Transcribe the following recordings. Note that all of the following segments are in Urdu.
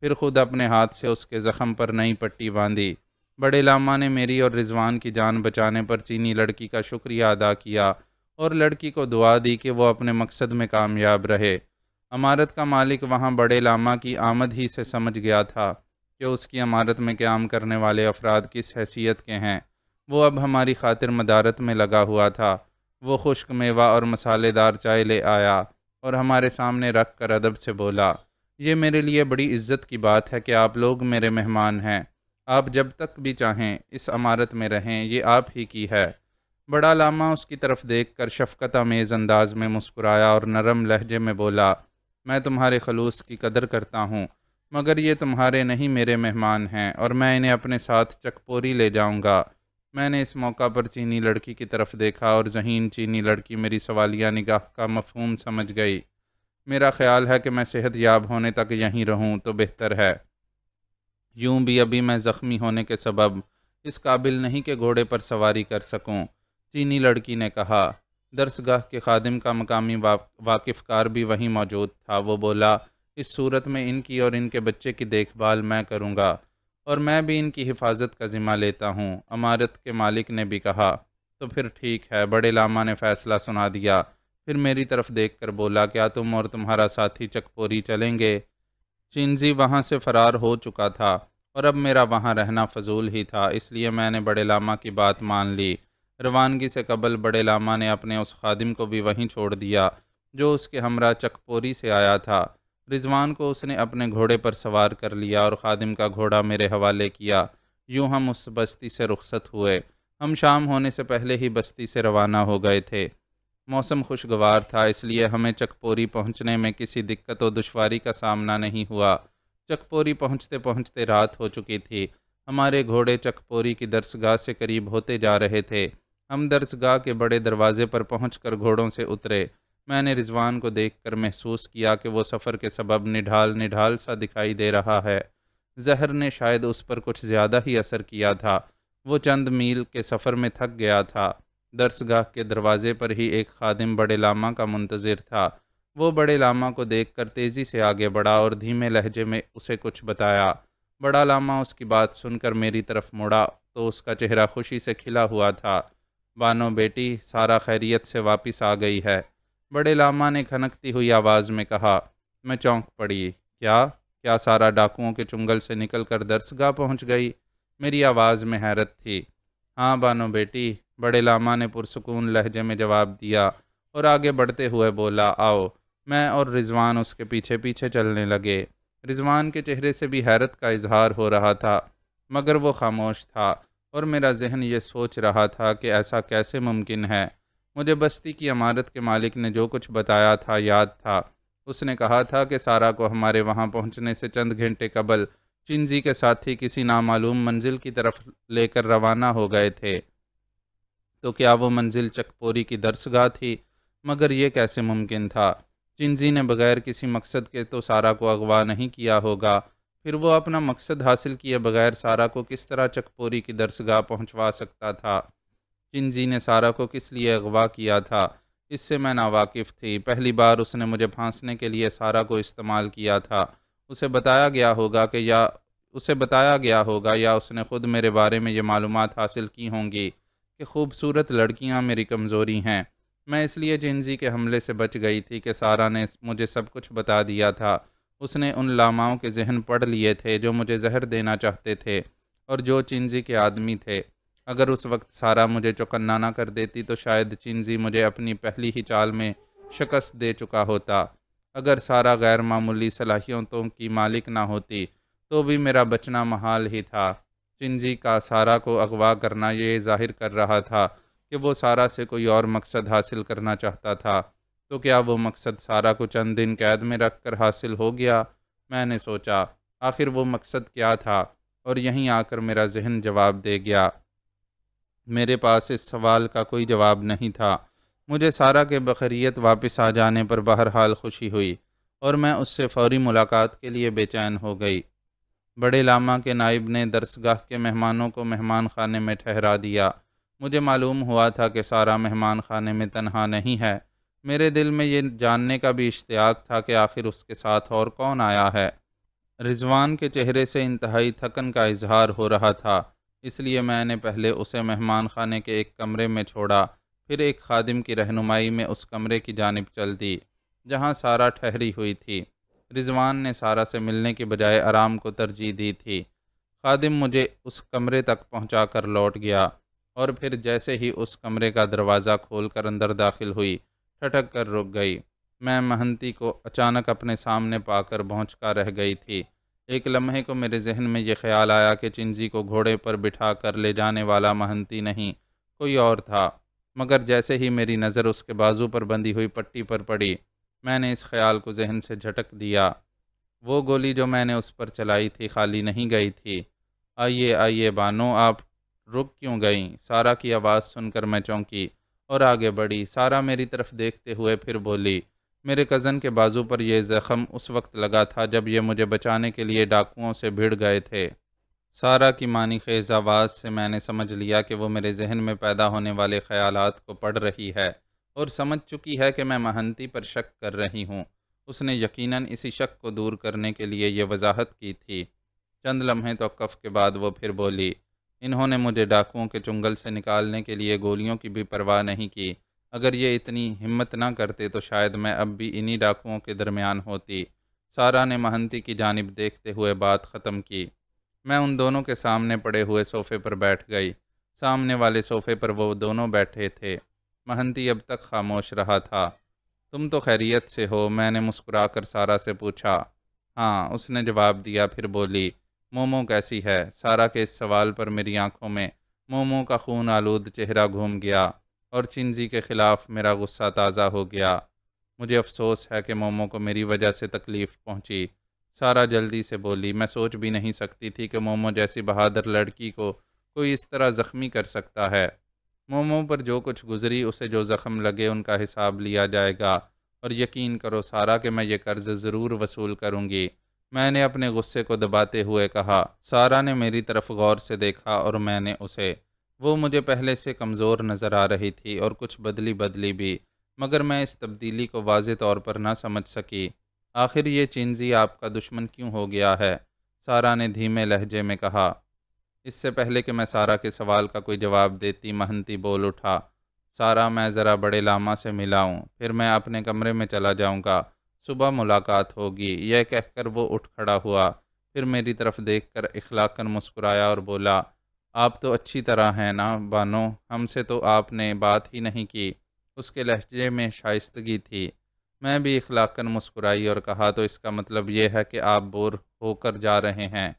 پھر خود اپنے ہاتھ سے اس کے زخم پر نئی پٹی باندھی۔ بڑے لاما نے میری اور رضوان کی جان بچانے پر چینی لڑکی کا شکریہ ادا کیا اور لڑکی کو دعا دی کہ وہ اپنے مقصد میں کامیاب رہے۔ عمارت کا مالک وہاں بڑے لاما کی آمد ہی سے سمجھ گیا تھا کہ اس کی عمارت میں قیام کرنے والے افراد کس حیثیت کے ہیں۔ وہ اب ہماری خاطر مدارت میں لگا ہوا تھا۔ وہ خشک میوہ اور مسالے دار چائے لے آیا اور ہمارے سامنے رکھ کر ادب سے بولا، یہ میرے لیے بڑی عزت کی بات ہے کہ آپ لوگ میرے مہمان ہیں۔ آپ جب تک بھی چاہیں اس عمارت میں رہیں، یہ آپ ہی کی ہے۔ بڑا لاما اس کی طرف دیکھ کر شفقت آمیز انداز میں مسکرایا اور نرم لہجے میں بولا، میں تمہارے خلوص کی قدر کرتا ہوں، مگر یہ تمہارے نہیں میرے مہمان ہیں اور میں انہیں اپنے ساتھ چکپوری لے جاؤں گا۔ میں نے اس موقع پر چینی لڑکی کی طرف دیکھا اور ذہین چینی لڑکی میری سوالیہ نگاہ کا مفہوم سمجھ گئی۔ میرا خیال ہے کہ میں صحت یاب ہونے تک یہیں رہوں تو بہتر ہے۔ یوں بھی ابھی میں زخمی ہونے کے سبب اس قابل نہیں کہ گھوڑے پر سواری کر سکوں، چینی لڑکی نے کہا۔ درسگاہ کے خادم کا مقامی واقف کار بھی وہیں موجود تھا۔ وہ بولا، اس صورت میں ان کی اور ان کے بچے کی دیکھ بھال میں کروں گا اور میں بھی ان کی حفاظت کا ذمہ لیتا ہوں۔ عمارت کے مالک نے بھی کہا، تو پھر ٹھیک ہے۔ بڑے لاما نے فیصلہ سنا دیا، پھر میری طرف دیکھ کر بولا، کیا تم اور تمہارا ساتھی چکپوری چلیں گے؟ چینزی وہاں سے فرار ہو چکا تھا اور اب میرا وہاں رہنا فضول ہی تھا، اس لیے میں نے بڑے لاما کی بات مان لی۔ روانگی سے قبل بڑے لاما نے اپنے اس خادم کو بھی وہیں چھوڑ دیا جو اس کے ہمراہ چکپوری سے آیا تھا۔ رضوان کو اس نے اپنے گھوڑے پر سوار کر لیا اور خادم کا گھوڑا میرے حوالے کیا۔ یوں ہم اس بستی سے رخصت ہوئے۔ ہم شام ہونے سے پہلے ہی بستی سے روانہ ہو گئے تھے۔ موسم خوشگوار تھا، اس لیے ہمیں چکپوری پہنچنے میں کسی دقت و دشواری کا سامنا نہیں ہوا۔ چکپوری پہنچتے پہنچتے رات ہو چکی تھی۔ ہمارے گھوڑے چکپوری کی درسگاہ سے قریب ہوتے جا رہے تھے۔ ہم درسگاہ کے بڑے دروازے پر پہنچ کر گھوڑوں سے اترے۔ میں نے رضوان کو دیکھ کر محسوس کیا کہ وہ سفر کے سبب نڈھال نڈھال سا دکھائی دے رہا ہے۔ زہر نے شاید اس پر کچھ زیادہ ہی اثر کیا تھا۔ وہ چند میل کے سفر میں تھک گیا تھا۔ درسگاہ کے دروازے پر ہی ایک خادم بڑے لاما کا منتظر تھا۔ وہ بڑے لاما کو دیکھ کر تیزی سے آگے بڑھا اور دھیمے لہجے میں اسے کچھ بتایا۔ بڑا لاما اس کی بات سن کر میری طرف مڑا تو اس کا چہرہ خوشی سے کھلا ہوا تھا۔ بانو بیٹی، سارا خیریت سے واپس آ گئی ہے، بڑے لاما نے کھنکتی ہوئی آواز میں کہا۔ میں چونک پڑی۔ کیا سارا ڈاکوؤں کے چنگل سے نکل کر درسگاہ پہنچ گئی؟ میری آواز میں حیرت تھی۔ ہاں بانو بیٹی، بڑے لاما نے پرسکون لہجے میں جواب دیا اور آگے بڑھتے ہوئے بولا، آؤ۔ میں اور رضوان اس کے پیچھے پیچھے چلنے لگے۔ رضوان کے چہرے سے بھی حیرت کا اظہار ہو رہا تھا، مگر وہ خاموش تھا اور میرا ذہن یہ سوچ رہا تھا کہ ایسا کیسے ممکن ہے۔ مجھے بستی کی عمارت کے مالک نے جو کچھ بتایا تھا یاد تھا۔ اس نے کہا تھا کہ سارا کو ہمارے وہاں پہنچنے سے چند گھنٹے قبل چنزی کے ساتھی کسی نامعلوم منزل کی طرف لے کر روانہ ہو گئے تھے۔ تو کیا وہ منزل چکپوری کی درسگاہ تھی؟ مگر یہ کیسے ممکن تھا؟ چنزی نے بغیر کسی مقصد کے تو سارا کو اغوا نہیں کیا ہوگا، پھر وہ اپنا مقصد حاصل کیے بغیر سارا کو کس طرح چکپوری کی درسگاہ پہنچوا سکتا تھا؟ چنزی نے سارا کو کس لیے اغوا کیا تھا، اس سے میں ناواقف تھی۔ پہلی بار اس نے مجھے پھانسنے کے لیے سارا کو استعمال کیا تھا۔ اسے بتایا گیا ہوگا یا اس نے خود میرے بارے میں یہ معلومات حاصل کی ہوں گی کہ خوبصورت لڑکیاں میری کمزوری ہیں۔ میں اس لیے چنزی کے حملے سے بچ گئی تھی کہ سارا نے مجھے سب کچھ بتا دیا تھا۔ اس نے ان لاماؤں کے ذہن پڑھ لیے تھے جو مجھے زہر دینا چاہتے تھے اور جو چنزی کے آدمی تھے۔ اگر اس وقت سارا مجھے چوکنا نہ کر دیتی تو شاید چنزی مجھے اپنی پہلی ہی چال میں شکست دے چکا ہوتا۔ اگر سارا غیر معمولی صلاحیتوں کی مالک نہ ہوتی تو بھی میرا بچنا محال ہی تھا۔ چنزی کا سارا کو اغوا کرنا یہ ظاہر کر رہا تھا کہ وہ سارا سے کوئی اور مقصد حاصل کرنا چاہتا تھا۔ تو کیا وہ مقصد سارا کو چند دن قید میں رکھ کر حاصل ہو گیا؟ میں نے سوچا، آخر وہ مقصد کیا تھا؟ اور یہیں آ کر میرا ذہن جواب دے گیا۔ میرے پاس اس سوال کا کوئی جواب نہیں تھا۔ مجھے سارا کے بخیریت واپس آ جانے پر بہرحال خوشی ہوئی اور میں اس سے فوری ملاقات کے لیے بے چین ہو گئی۔ بڑے لاما کے نائب نے درسگاہ کے مہمانوں کو مہمان خانے میں ٹھہرا دیا۔ مجھے معلوم ہوا تھا کہ سارا مہمان خانے میں تنہا نہیں ہے۔ میرے دل میں یہ جاننے کا بھی اشتیاق تھا کہ آخر اس کے ساتھ اور کون آیا ہے۔ رضوان کے چہرے سے انتہائی تھکن کا اظہار ہو رہا تھا، اس لیے میں نے پہلے اسے مہمان خانے کے ایک کمرے میں چھوڑا، پھر ایک خادم کی رہنمائی میں اس کمرے کی جانب چل دی جہاں سارہ ٹھہری ہوئی تھی۔ رضوان نے سارہ سے ملنے کے بجائے آرام کو ترجیح دی تھی۔ خادم مجھے اس کمرے تک پہنچا کر لوٹ گیا اور پھر جیسے ہی اس کمرے کا دروازہ کھول کر اندر داخل ہوئی، ٹھٹک کر رک گئی۔ میں مہنتی کو اچانک اپنے سامنے پا کر بھونچکا رہ گئی تھی۔ ایک لمحے کو میرے ذہن میں یہ خیال آیا کہ چنجی کو گھوڑے پر بٹھا کر لے جانے والا مہنتی نہیں، کوئی اور تھا، مگر جیسے ہی میری نظر اس کے بازو پر بندھی ہوئی پٹی پر پڑی، میں نے اس خیال کو ذہن سے جھٹک دیا۔ وہ گولی جو میں نے اس پر چلائی تھی خالی نہیں گئی تھی۔ آئیے آئیے بانو، آپ رک کیوں گئیں؟ سارہ کی آواز سن کر میں چونکی اور آگے بڑھی۔ سارہ میری طرف دیکھتے ہوئے پھر بولی، میرے کزن کے بازو پر یہ زخم اس وقت لگا تھا جب یہ مجھے بچانے کے لیے ڈاکوؤں سے بھیڑ گئے تھے۔ سارہ کی معنی خیز آواز سے میں نے سمجھ لیا کہ وہ میرے ذہن میں پیدا ہونے والے خیالات کو پڑھ رہی ہے اور سمجھ چکی ہے کہ میں مہنتی پر شک کر رہی ہوں۔ اس نے یقیناً اسی شک کو دور کرنے کے لیے یہ وضاحت کی تھی۔ چند لمحے توقف کے بعد وہ پھر بولی، انہوں نے مجھے ڈاکوؤں کے چنگل سے نکالنے کے لیے گولیوں کی بھی پرواہ نہیں کی۔ اگر یہ اتنی ہمت نہ کرتے تو شاید میں اب بھی انہی ڈاکوؤں کے درمیان ہوتی۔ سارہ نے مہنتی کی جانب دیکھتے ہوئے بات ختم کی۔ میں ان دونوں کے سامنے پڑے ہوئے صوفے پر بیٹھ گئی۔ سامنے والے صوفے پر وہ دونوں بیٹھے تھے۔ مہنتی اب تک خاموش رہا تھا۔ تم تو خیریت سے ہو؟ میں نے مسکرا کر سارہ سے پوچھا۔ ہاں، اس نے جواب دیا، پھر بولی، مومو کیسی ہے؟ سارہ کے اس سوال پر میری آنکھوں میں مومو کا خون آلود چہرہ گھوم گیا اور چنجی کے خلاف میرا غصہ تازہ ہو گیا۔ مجھے افسوس ہے کہ مومو کو میری وجہ سے تکلیف پہنچی۔ سارہ جلدی سے بولی، میں سوچ بھی نہیں سکتی تھی کہ مومو جیسی بہادر لڑکی کو کوئی اس طرح زخمی کر سکتا ہے۔ مومو پر جو کچھ گزری، اسے جو زخم لگے، ان کا حساب لیا جائے گا، اور یقین کرو سارہ کہ میں یہ قرض ضرور وصول کروں گی۔ میں نے اپنے غصے کو دباتے ہوئے کہا۔ سارہ نے میری طرف غور سے دیکھا اور میں نے اسے۔ وہ مجھے پہلے سے کمزور نظر آ رہی تھی اور کچھ بدلی بدلی بھی، مگر میں اس تبدیلی کو واضح طور پر نہ سمجھ سکی۔ آخر یہ چنجی آپ کا دشمن کیوں ہو گیا ہے؟ سارہ نے دھیمے لہجے میں کہا۔ اس سے پہلے کہ میں سارہ کے سوال کا کوئی جواب دیتی، مہنتی بول اٹھا، سارہ میں ذرا بڑے لاما سے ملا ہوں، پھر میں اپنے کمرے میں چلا جاؤں گا، صبح ملاقات ہوگی۔ یہ کہہ کر وہ اٹھ کھڑا ہوا، پھر میری طرف دیکھ کر اخلاقاً مسکرایا اور بولا، آپ تو اچھی طرح ہیں نا بانو، ہم سے تو آپ نے بات ہی نہیں کی۔ اس کے لہجے میں شائستگی تھی۔ میں بھی اخلاقاً مسکرائی اور کہا، تو اس کا مطلب یہ ہے کہ آپ بور ہو کر جا رہے ہیں؟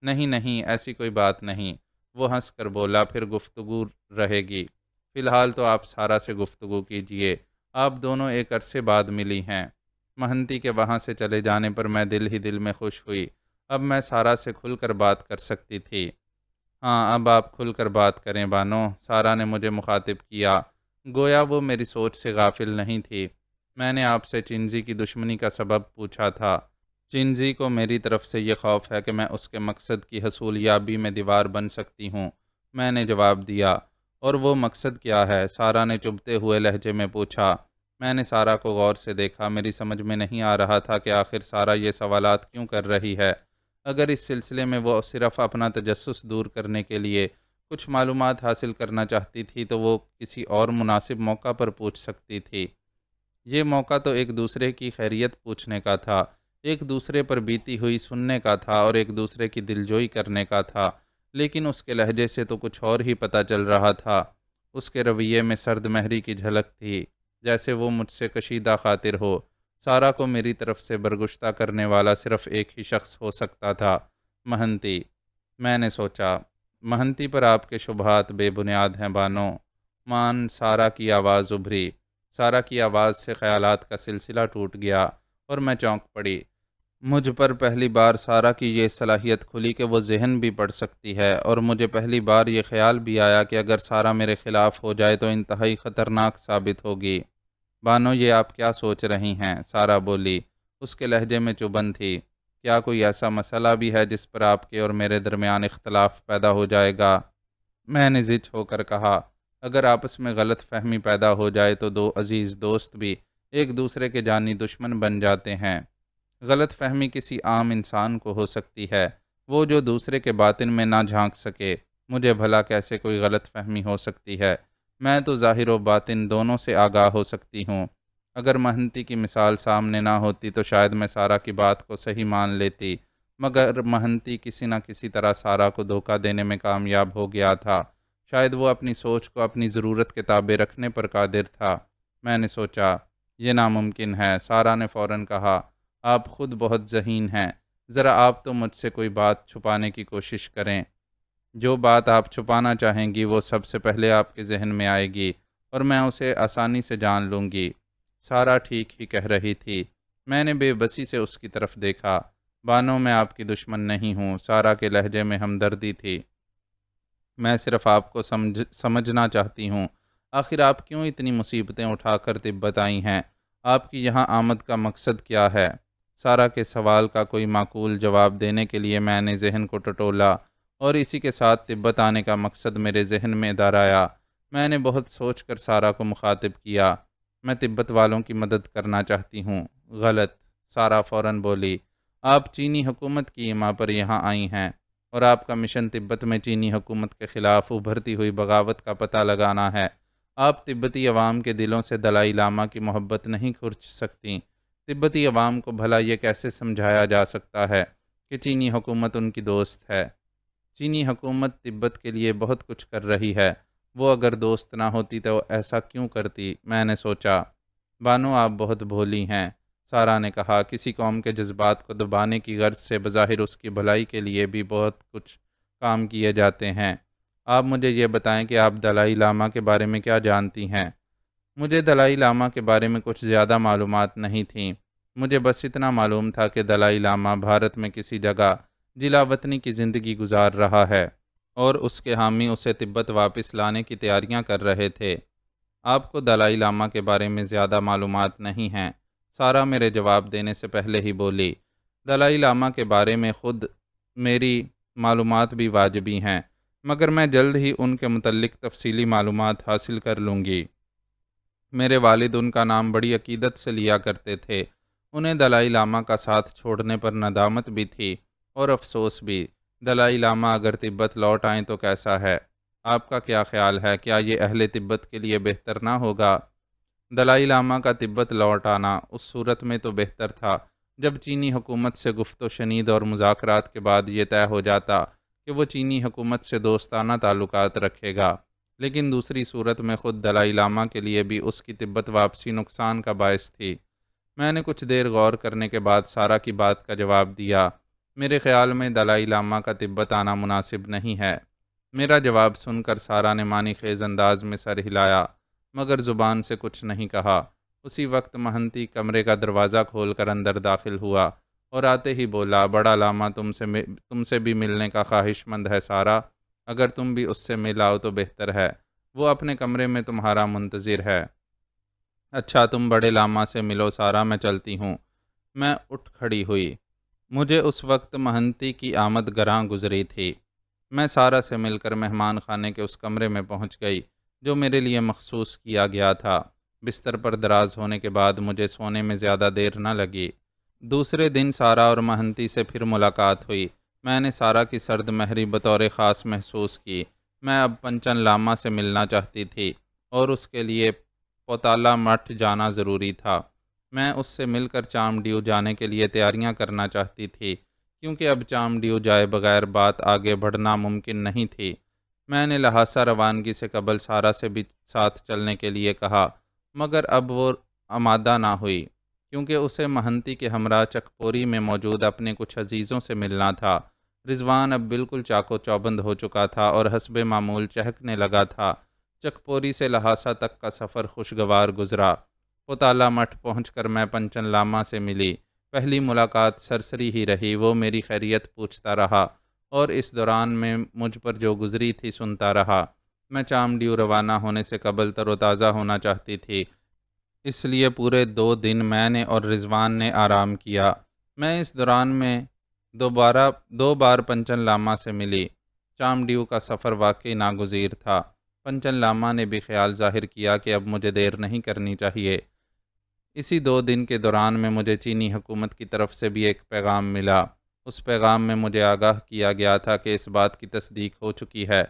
نہیں نہیں، ایسی کوئی بات نہیں۔ وہ ہنس کر بولا، پھر گفتگو رہے گی۔ فی الحال تو آپ سارہ سے گفتگو کیجئے، آپ دونوں ایک عرصے بعد ملی ہیں۔ مہنتی کے وہاں سے چلے جانے پر میں دل ہی دل میں خوش ہوئی۔ اب میں سارہ سے کھل کر بات کر سکتی تھی۔ ہاں، اب آپ کھل کر بات کریں بانو، سارہ نے مجھے مخاطب کیا، گویا وہ میری سوچ سے غافل نہیں تھی۔ میں نے آپ سے چنجی کی دشمنی کا سبب پوچھا تھا۔ چنجی کو میری طرف سے یہ خوف ہے کہ میں اس کے مقصد کی حصولیابی میں دیوار بن سکتی ہوں، میں نے جواب دیا۔ اور وہ مقصد کیا ہے؟ سارہ نے چبھتے ہوئے لہجے میں پوچھا۔ میں نے سارہ کو غور سے دیکھا۔ میری سمجھ میں نہیں آ رہا تھا کہ آخر سارہ یہ سوالات کیوں کر رہی ہے۔ اگر اس سلسلے میں وہ صرف اپنا تجسس دور کرنے کے لیے کچھ معلومات حاصل کرنا چاہتی تھی تو وہ کسی اور مناسب موقع پر پوچھ سکتی تھی۔ یہ موقع تو ایک دوسرے کی خیریت پوچھنے کا تھا، ایک دوسرے پر بیتی ہوئی سننے کا تھا اور ایک دوسرے کی دلجوئی کرنے کا تھا، لیکن اس کے لہجے سے تو کچھ اور ہی پتہ چل رہا تھا۔ اس کے رویے میں سرد مہری کی جھلک تھی، جیسے وہ مجھ سے کشیدہ خاطر ہو۔ سارہ کو میری طرف سے برگشتہ کرنے والا صرف ایک ہی شخص ہو سکتا تھا، مہنتی۔ میں نے سوچا، مہنتی پر آپ کے شبہات بے بنیاد ہیں بانو۔ مان سارہ کی آواز ابھری۔ سارہ کی آواز سے خیالات کا سلسلہ ٹوٹ گیا اور میں چونک پڑی۔ مجھ پر پہلی بار سارہ کی یہ صلاحیت کھلی کہ وہ ذہن بھی پڑھ سکتی ہے، اور مجھے پہلی بار یہ خیال بھی آیا کہ اگر سارہ میرے خلاف ہو جائے تو انتہائی خطرناک ثابت ہوگی۔ بانو، یہ آپ کیا سوچ رہی ہیں؟ سارہ بولی۔ اس کے لہجے میں چبھن تھی۔ کیا کوئی ایسا مسئلہ بھی ہے جس پر آپ کے اور میرے درمیان اختلاف پیدا ہو جائے گا؟ میں نے زچ ہو کر کہا، اگر آپس میں غلط فہمی پیدا ہو جائے تو دو عزیز دوست بھی ایک دوسرے کے جانی دشمن بن جاتے ہیں۔ غلط فہمی کسی عام انسان کو ہو سکتی ہے، وہ جو دوسرے کے باطن میں نہ جھانک سکے۔ مجھے بھلا کیسے کوئی غلط فہمی ہو سکتی ہے؟ میں تو ظاہر و باطن دونوں سے آگاہ ہو سکتی ہوں۔ اگر مہنتی کی مثال سامنے نہ ہوتی تو شاید میں سارا کی بات کو صحیح مان لیتی، مگر مہنتی کسی نہ کسی طرح سارا کو دھوکہ دینے میں کامیاب ہو گیا تھا۔ شاید وہ اپنی سوچ کو اپنی ضرورت کے تابع رکھنے پر قادر تھا۔ میں نے سوچا، یہ ناممکن ہے۔ سارا نے فوراً کہا، آپ خود بہت ذہین ہیں، ذرا آپ تو مجھ سے کوئی بات چھپانے کی کوشش کریں۔ جو بات آپ چھپانا چاہیں گی وہ سب سے پہلے آپ کے ذہن میں آئے گی اور میں اسے آسانی سے جان لوں گی۔ سارا ٹھیک ہی کہہ رہی تھی۔ میں نے بے بسی سے اس کی طرف دیکھا۔ بانو، میں آپ کی دشمن نہیں ہوں، سارا کے لہجے میں ہمدردی تھی۔ میں صرف آپ کو سمجھنا چاہتی ہوں۔ آخر آپ کیوں اتنی مصیبتیں اٹھا کر تبت آئی ہیں؟ آپ کی یہاں آمد کا مقصد کیا ہے؟ سارا کے سوال کا کوئی معقول جواب دینے کے لیے میں نے ذہن کو ٹٹولا اور اسی کے ساتھ تبت آنے کا مقصد میرے ذہن میں در آیا۔ میں نے بہت سوچ کر سارا کو مخاطب کیا، میں تبت والوں کی مدد کرنا چاہتی ہوں۔ غلط، سارا فوراً بولی۔ آپ چینی حکومت کی اما پر یہاں آئی ہیں اور آپ کا مشن تبت میں چینی حکومت کے خلاف ابھرتی ہوئی بغاوت کا پتہ لگانا ہے۔ آپ تبتی عوام کے دلوں سے دلائی لاما کی محبت نہیں کھرچ سکتی۔ تبتی عوام کو بھلا یہ کیسے سمجھایا جا سکتا ہے کہ چینی حکومت ان کی دوست ہے؟ چینی حکومت تبت کے لیے بہت کچھ کر رہی ہے، وہ اگر دوست نہ ہوتی تو ایسا کیوں کرتی؟ میں نے سوچا۔ بانو، آپ بہت بھولی ہیں، سارا نے کہا۔ کسی قوم کے جذبات کو دبانے کی غرض سے بظاہر اس کی بھلائی کے لیے بھی بہت کچھ کام کیے جاتے ہیں۔ آپ مجھے یہ بتائیں کہ آپ دلائی لاما کے بارے میں کیا جانتی ہیں؟ مجھے دلائی لاما کے بارے میں کچھ زیادہ معلومات نہیں تھیں۔ مجھے بس اتنا معلوم تھا کہ دلائی لاما بھارت میں کسی جگہ جلا وطنی کی زندگی گزار رہا ہے اور اس کے حامی اسے تبت واپس لانے کی تیاریاں کر رہے تھے۔ آپ کو دلائی لاما کے بارے میں زیادہ معلومات نہیں ہیں، سارا میرے جواب دینے سے پہلے ہی بولی۔ دلائی لاما کے بارے میں خود میری معلومات بھی واجبی ہیں، مگر میں جلد ہی ان کے متعلق تفصیلی معلومات حاصل کر لوں گی۔ میرے والد ان کا نام بڑی عقیدت سے لیا کرتے تھے۔ انہیں دلائی لاما کا ساتھ چھوڑنے پر ندامت بھی تھی اور افسوس بھی۔ دلائی لاما اگر تبت لوٹ آئیں تو کیسا ہے؟ آپ کا کیا خیال ہے؟ کیا یہ اہل تبت کے لیے بہتر نہ ہوگا؟ دلائی لاما کا تبت لوٹ آنا اس صورت میں تو بہتر تھا جب چینی حکومت سے گفت و شنید اور مذاکرات کے بعد یہ طے ہو جاتا کہ وہ چینی حکومت سے دوستانہ تعلقات رکھے گا، لیکن دوسری صورت میں خود دلائی لاما کے لیے بھی اس کی تبت واپسی نقصان کا باعث تھی۔ میں نے کچھ دیر غور کرنے کے بعد سارا کی بات کا جواب دیا۔ میرے خیال میں دلائی لاما کا تبت آنا مناسب نہیں ہے۔ میرا جواب سن کر سارا نے معنی خیز انداز میں سر ہلایا، مگر زبان سے کچھ نہیں کہا۔ اسی وقت مہنتی کمرے کا دروازہ کھول کر اندر داخل ہوا اور آتے ہی بولا، بڑا لاما تم سے بھی ملنے کا خواہش مند ہے سارا، اگر تم بھی اس سے مل آؤ تو بہتر ہے، وہ اپنے کمرے میں تمہارا منتظر ہے۔ اچھا، تم بڑے لاما سے ملو سارا، میں چلتی ہوں۔ میں اٹھ کھڑی ہوئی۔ مجھے اس وقت مہنتی کی آمد گراں گزری تھی۔ میں سارا سے مل کر مہمان خانے کے اس کمرے میں پہنچ گئی جو میرے لیے مخصوص کیا گیا تھا۔ بستر پر دراز ہونے کے بعد مجھے سونے میں زیادہ دیر نہ لگی۔ دوسرے دن سارا اور مہنتی سے پھر ملاقات ہوئی۔ میں نے سارا کی سرد مہری بطور خاص محسوس کی۔ میں اب پنچن لاما سے ملنا چاہتی تھی اور اس کے لیے پوتالا مٹھ جانا ضروری تھا۔ میں اس سے مل کر چامڈیو جانے کے لیے تیاریاں کرنا چاہتی تھی، کیونکہ اب چامڈیو جائے بغیر بات آگے بڑھنا ممکن نہیں تھی۔ میں نے لہٰذا روانگی سے قبل سارا سے بھی ساتھ چلنے کے لیے کہا، مگر اب وہ آمادہ نہ ہوئی، کیونکہ اسے مہنتی کے ہمراہ چکپوری میں موجود اپنے کچھ عزیزوں سے ملنا تھا۔ رضوان اب بالکل چاقو چوبند ہو چکا تھا اور حسب معمول چہکنے لگا تھا۔ چکپوری سے لہٰذا تک کا سفر خوشگوار گزرا۔ پوتالا مٹھ پہنچ کر میں پنچن لاما سے ملی۔ پہلی ملاقات سرسری ہی رہی۔ وہ میری خیریت پوچھتا رہا اور اس دوران میں مجھ پر جو گزری تھی سنتا رہا۔ میں چامڈیو روانہ ہونے سے قبل تر و تازہ ہونا چاہتی تھی، اس لیے پورے 2 دن میں نے اور رضوان نے آرام کیا۔ میں اس دوران میں دو بار پنچن لاما سے ملی۔ چامڈیو کا سفر واقعی ناگزیر تھا۔ پنچن لاما نے بھی خیال ظاہر کیا کہ اب مجھے دیر نہیں کرنی چاہیے، اسی 2 دن کے دوران میں مجھے چینی حکومت کی طرف سے بھی ایک پیغام ملا۔ اس پیغام میں مجھے آگاہ کیا گیا تھا کہ اس بات کی تصدیق ہو چکی ہے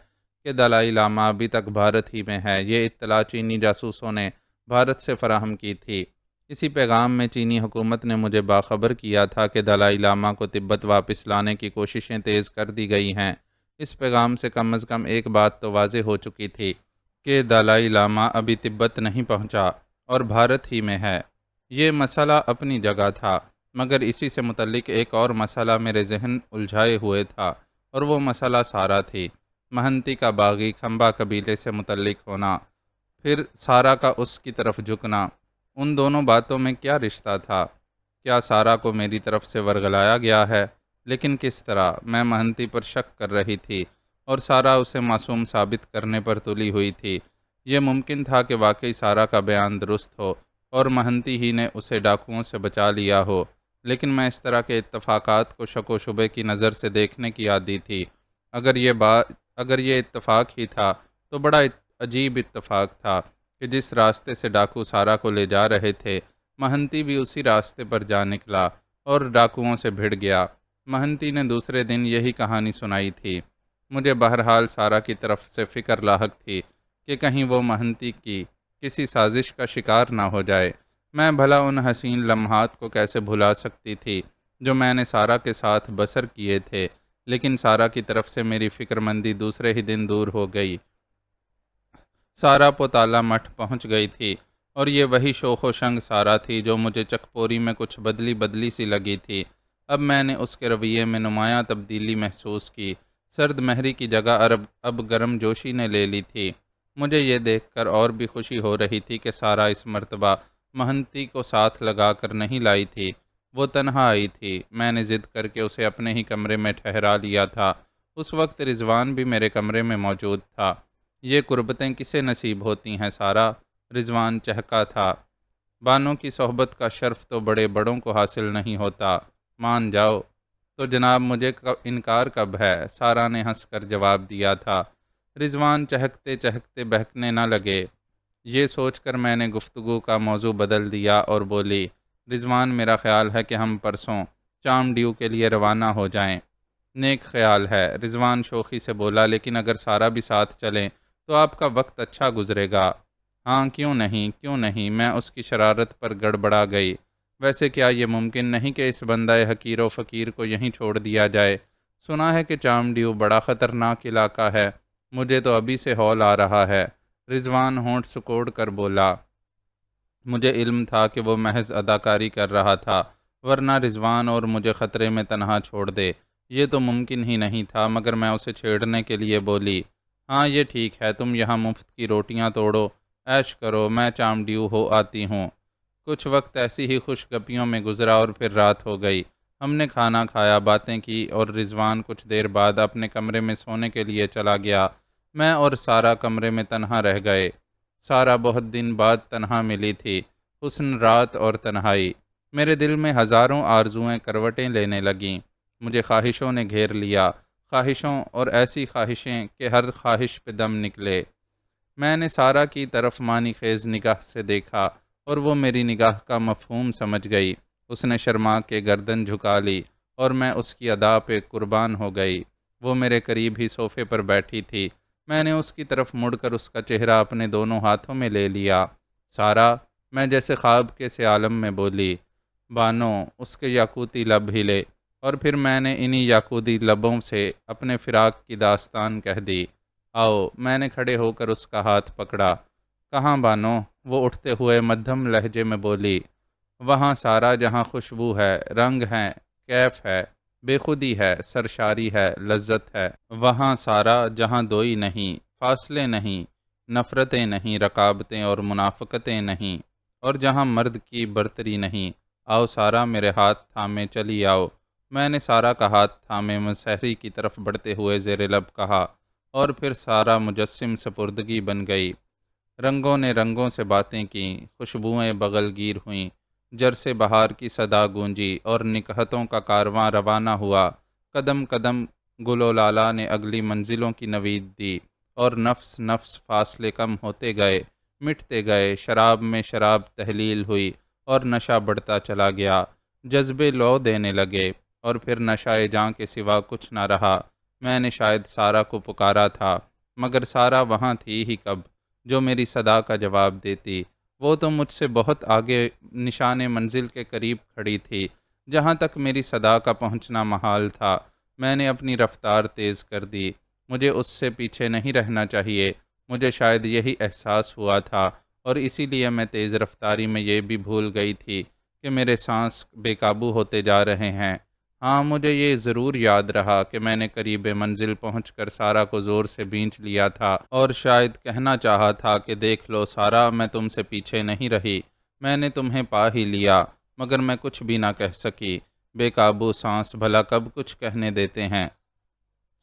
کہ دلائی لامہ ابھی تک بھارت ہی میں ہے۔ یہ اطلاع چینی جاسوسوں نے بھارت سے فراہم کی تھی۔ اسی پیغام میں چینی حکومت نے مجھے باخبر کیا تھا کہ دلائی لامہ کو تبت واپس لانے کی کوششیں تیز کر دی گئی ہیں۔ اس پیغام سے کم از کم ایک بات تو واضح ہو چکی تھی کہ دلائی لامہ ابھی تبت نہیں پہنچا اور بھارت ہی میں ہے۔ یہ مسئلہ اپنی جگہ تھا، مگر اسی سے متعلق ایک اور مسئلہ میرے ذہن الجھائے ہوئے تھا، اور وہ مسئلہ سارا تھی۔ مہنتی کا باغی کھمبا قبیلے سے متعلق ہونا، پھر سارا کا اس کی طرف جھکنا، ان دونوں باتوں میں کیا رشتہ تھا؟ کیا سارا کو میری طرف سے ورگلایا گیا ہے؟ لیکن کس طرح؟ میں مہنتی پر شک کر رہی تھی اور سارا اسے معصوم ثابت کرنے پر تلی ہوئی تھی۔ یہ ممکن تھا کہ واقعی سارا کا بیان درست ہو اور مہنتی ہی نے اسے ڈاکوؤں سے بچا لیا ہو، لیکن میں اس طرح کے اتفاقات کو شک و شبے کی نظر سے دیکھنے کی عادی تھی۔ اگر یہ اتفاق ہی تھا تو بڑا عجیب اتفاق تھا کہ جس راستے سے ڈاکو سارا کو لے جا رہے تھے، مہنتی بھی اسی راستے پر جا نکلا اور ڈاکوؤں سے بھڑ گیا۔ مہنتی نے دوسرے دن یہی کہانی سنائی تھی۔ مجھے بہرحال سارا کی طرف سے فکر لاحق تھی کہ کہیں وہ مہنتی کی کسی سازش کا شکار نہ ہو جائے۔ میں بھلا ان حسین لمحات کو کیسے بھلا سکتی تھی جو میں نے سارا کے ساتھ بسر کیے تھے، لیکن سارا کی طرف سے میری فکر مندی دوسرے ہی دن دور ہو گئی۔ سارا پوتالا مٹھ پہنچ گئی تھی، اور یہ وہی شوخ و شنگ سارا تھی جو مجھے چکپوری میں کچھ بدلی بدلی سی لگی تھی۔ اب میں نے اس کے رویے میں نمایاں تبدیلی محسوس کی۔ سرد مہری کی جگہ اب گرم جوشی نے لے لی تھی۔ مجھے یہ دیکھ کر اور بھی خوشی ہو رہی تھی کہ سارا اس مرتبہ مہنتی کو ساتھ لگا کر نہیں لائی تھی، وہ تنہا آئی تھی۔ میں نے ضد کر کے اسے اپنے ہی کمرے میں ٹھہرا لیا تھا۔ اس وقت رضوان بھی میرے کمرے میں موجود تھا۔ یہ قربتیں کسے نصیب ہوتی ہیں سارا؟ رضوان چہکا تھا۔ بانوں کی صحبت کا شرف تو بڑے بڑوں کو حاصل نہیں ہوتا، مان جاؤ۔ تو جناب مجھے انکار کب ہے؟ سارا نے ہنس کر جواب دیا تھا۔ رضوان چہکتے چہکتے بہکنے نہ لگے۔ یہ سوچ کر میں نے گفتگو کا موضوع بدل دیا اور بولی، رضوان میرا خیال ہے کہ ہم پرسوں چام ڈیو کے لیے روانہ ہو جائیں۔ نیک خیال ہے، رضوان شوخی سے بولا، لیکن اگر سارا بھی ساتھ چلیں تو آپ کا وقت اچھا گزرے گا۔ ہاں کیوں نہیں، میں اس کی شرارت پر گڑبڑا گئی۔ ویسے کیا یہ ممکن نہیں کہ اس بندہ حقیر و فقیر کو یہیں چھوڑ دیا جائے؟ سنا ہے کہ چام ڈیو بڑا خطرناک علاقہ ہے، مجھے تو ابھی سے ہول آ رہا ہے۔ رضوان ہونٹ سکوڑ کر بولا۔ مجھے علم تھا کہ وہ محض اداکاری کر رہا تھا، ورنہ رضوان اور مجھے خطرے میں تنہا چھوڑ دے، یہ تو ممکن ہی نہیں تھا۔ مگر میں اسے چھیڑنے کے لیے بولی، ہاں یہ ٹھیک ہے، تم یہاں مفت کی روٹیاں توڑو، عیش کرو، میں چام ڈیو ہو آتی ہوں۔ کچھ وقت ایسی ہی خوش گپیوں میں گزرا اور پھر رات ہو گئی۔ ہم نے کھانا کھایا، باتیں کی، اور رضوان کچھ دیر بعد اپنے کمرے میں سونے کے لیے چلا گیا۔ میں اور سارا کمرے میں تنہا رہ گئے۔ سارا بہت دن بعد تنہا ملی تھی۔ حسن رات اور تنہائی، میرے دل میں ہزاروں آرزوئیں کروٹیں لینے لگیں۔ مجھے خواہشوں نے گھیر لیا، خواہشوں اور ایسی خواہشیں کہ ہر خواہش پہ دم نکلے۔ میں نے سارا کی طرف معنی خیز نگاہ سے دیکھا اور وہ میری نگاہ کا مفہوم سمجھ گئی۔ اس نے شرما کے گردن جھکا لی اور میں اس کی ادا پہ قربان ہو گئی۔ وہ میرے قریب ہی صوفے پر بیٹھی تھی۔ میں نے اس کی طرف مڑ کر اس کا چہرہ اپنے دونوں ہاتھوں میں لے لیا۔ سارا، میں جیسے خواب کے سے عالم میں بولی۔ بانو، اس کے یاقوتی لب ہلے، اور پھر میں نے انہی یاقوتی لبوں سے اپنے فراق کی داستان کہہ دی۔ آؤ، میں نے کھڑے ہو کر اس کا ہاتھ پکڑا۔ کہاں بانو؟ وہ اٹھتے ہوئے مدھم لہجے میں بولی۔ وہاں سارا جہاں خوشبو ہے، رنگ ہے، کیف ہے، بے خودی ہے، سرشاری ہے، لذت ہے۔ وہاں سارا جہاں دوئی نہیں، فاصلے نہیں، نفرتیں نہیں، رقابتیں اور منافقتیں نہیں، اور جہاں مرد کی برتری نہیں۔ آؤ سارا، میرے ہاتھ تھامے چلی آؤ۔ میں نے سارا کا ہاتھ تھامے مسحری کی طرف بڑھتے ہوئے زیر لب کہا، اور پھر سارا مجسم سپردگی بن گئی۔ رنگوں نے رنگوں سے باتیں کیں، خوشبوئیں بغل گیر ہوئیں، جرس بہار کی صدا گونجی، اور نکہتوں کا کارواں روانہ ہوا۔ قدم قدم گل و لالا نے اگلی منزلوں کی نوید دی، اور نفس نفس فاصلے کم ہوتے گئے، مٹتے گئے۔ شراب میں شراب تحلیل ہوئی، اور نشہ بڑھتا چلا گیا۔ جذبے لو دینے لگے اور پھر نشہ جاں کے سوا کچھ نہ رہا۔ میں نے شاید سارا کو پکارا تھا، مگر سارا وہاں تھی ہی کب جو میری صدا کا جواب دیتی۔ وہ تو مجھ سے بہت آگے نشان منزل کے قریب کھڑی تھی، جہاں تک میری صدا کا پہنچنا محال تھا۔ میں نے اپنی رفتار تیز کر دی۔ مجھے اس سے پیچھے نہیں رہنا چاہیے۔ مجھے شاید یہی احساس ہوا تھا، اور اسی لیے میں تیز رفتاری میں یہ بھی بھول گئی تھی کہ میرے سانس بے قابو ہوتے جا رہے ہیں۔ ہاں، مجھے یہ ضرور یاد رہا کہ میں نے قریب منزل پہنچ کر سارا کو زور سے بینچ لیا تھا اور شاید کہنا چاہا تھا کہ دیکھ لو سارا، میں تم سے پیچھے نہیں رہی، میں نے تمہیں پا ہی لیا، مگر میں کچھ بھی نہ کہہ سکی۔ بے قابو سانس بھلا کب کچھ کہنے دیتے ہیں۔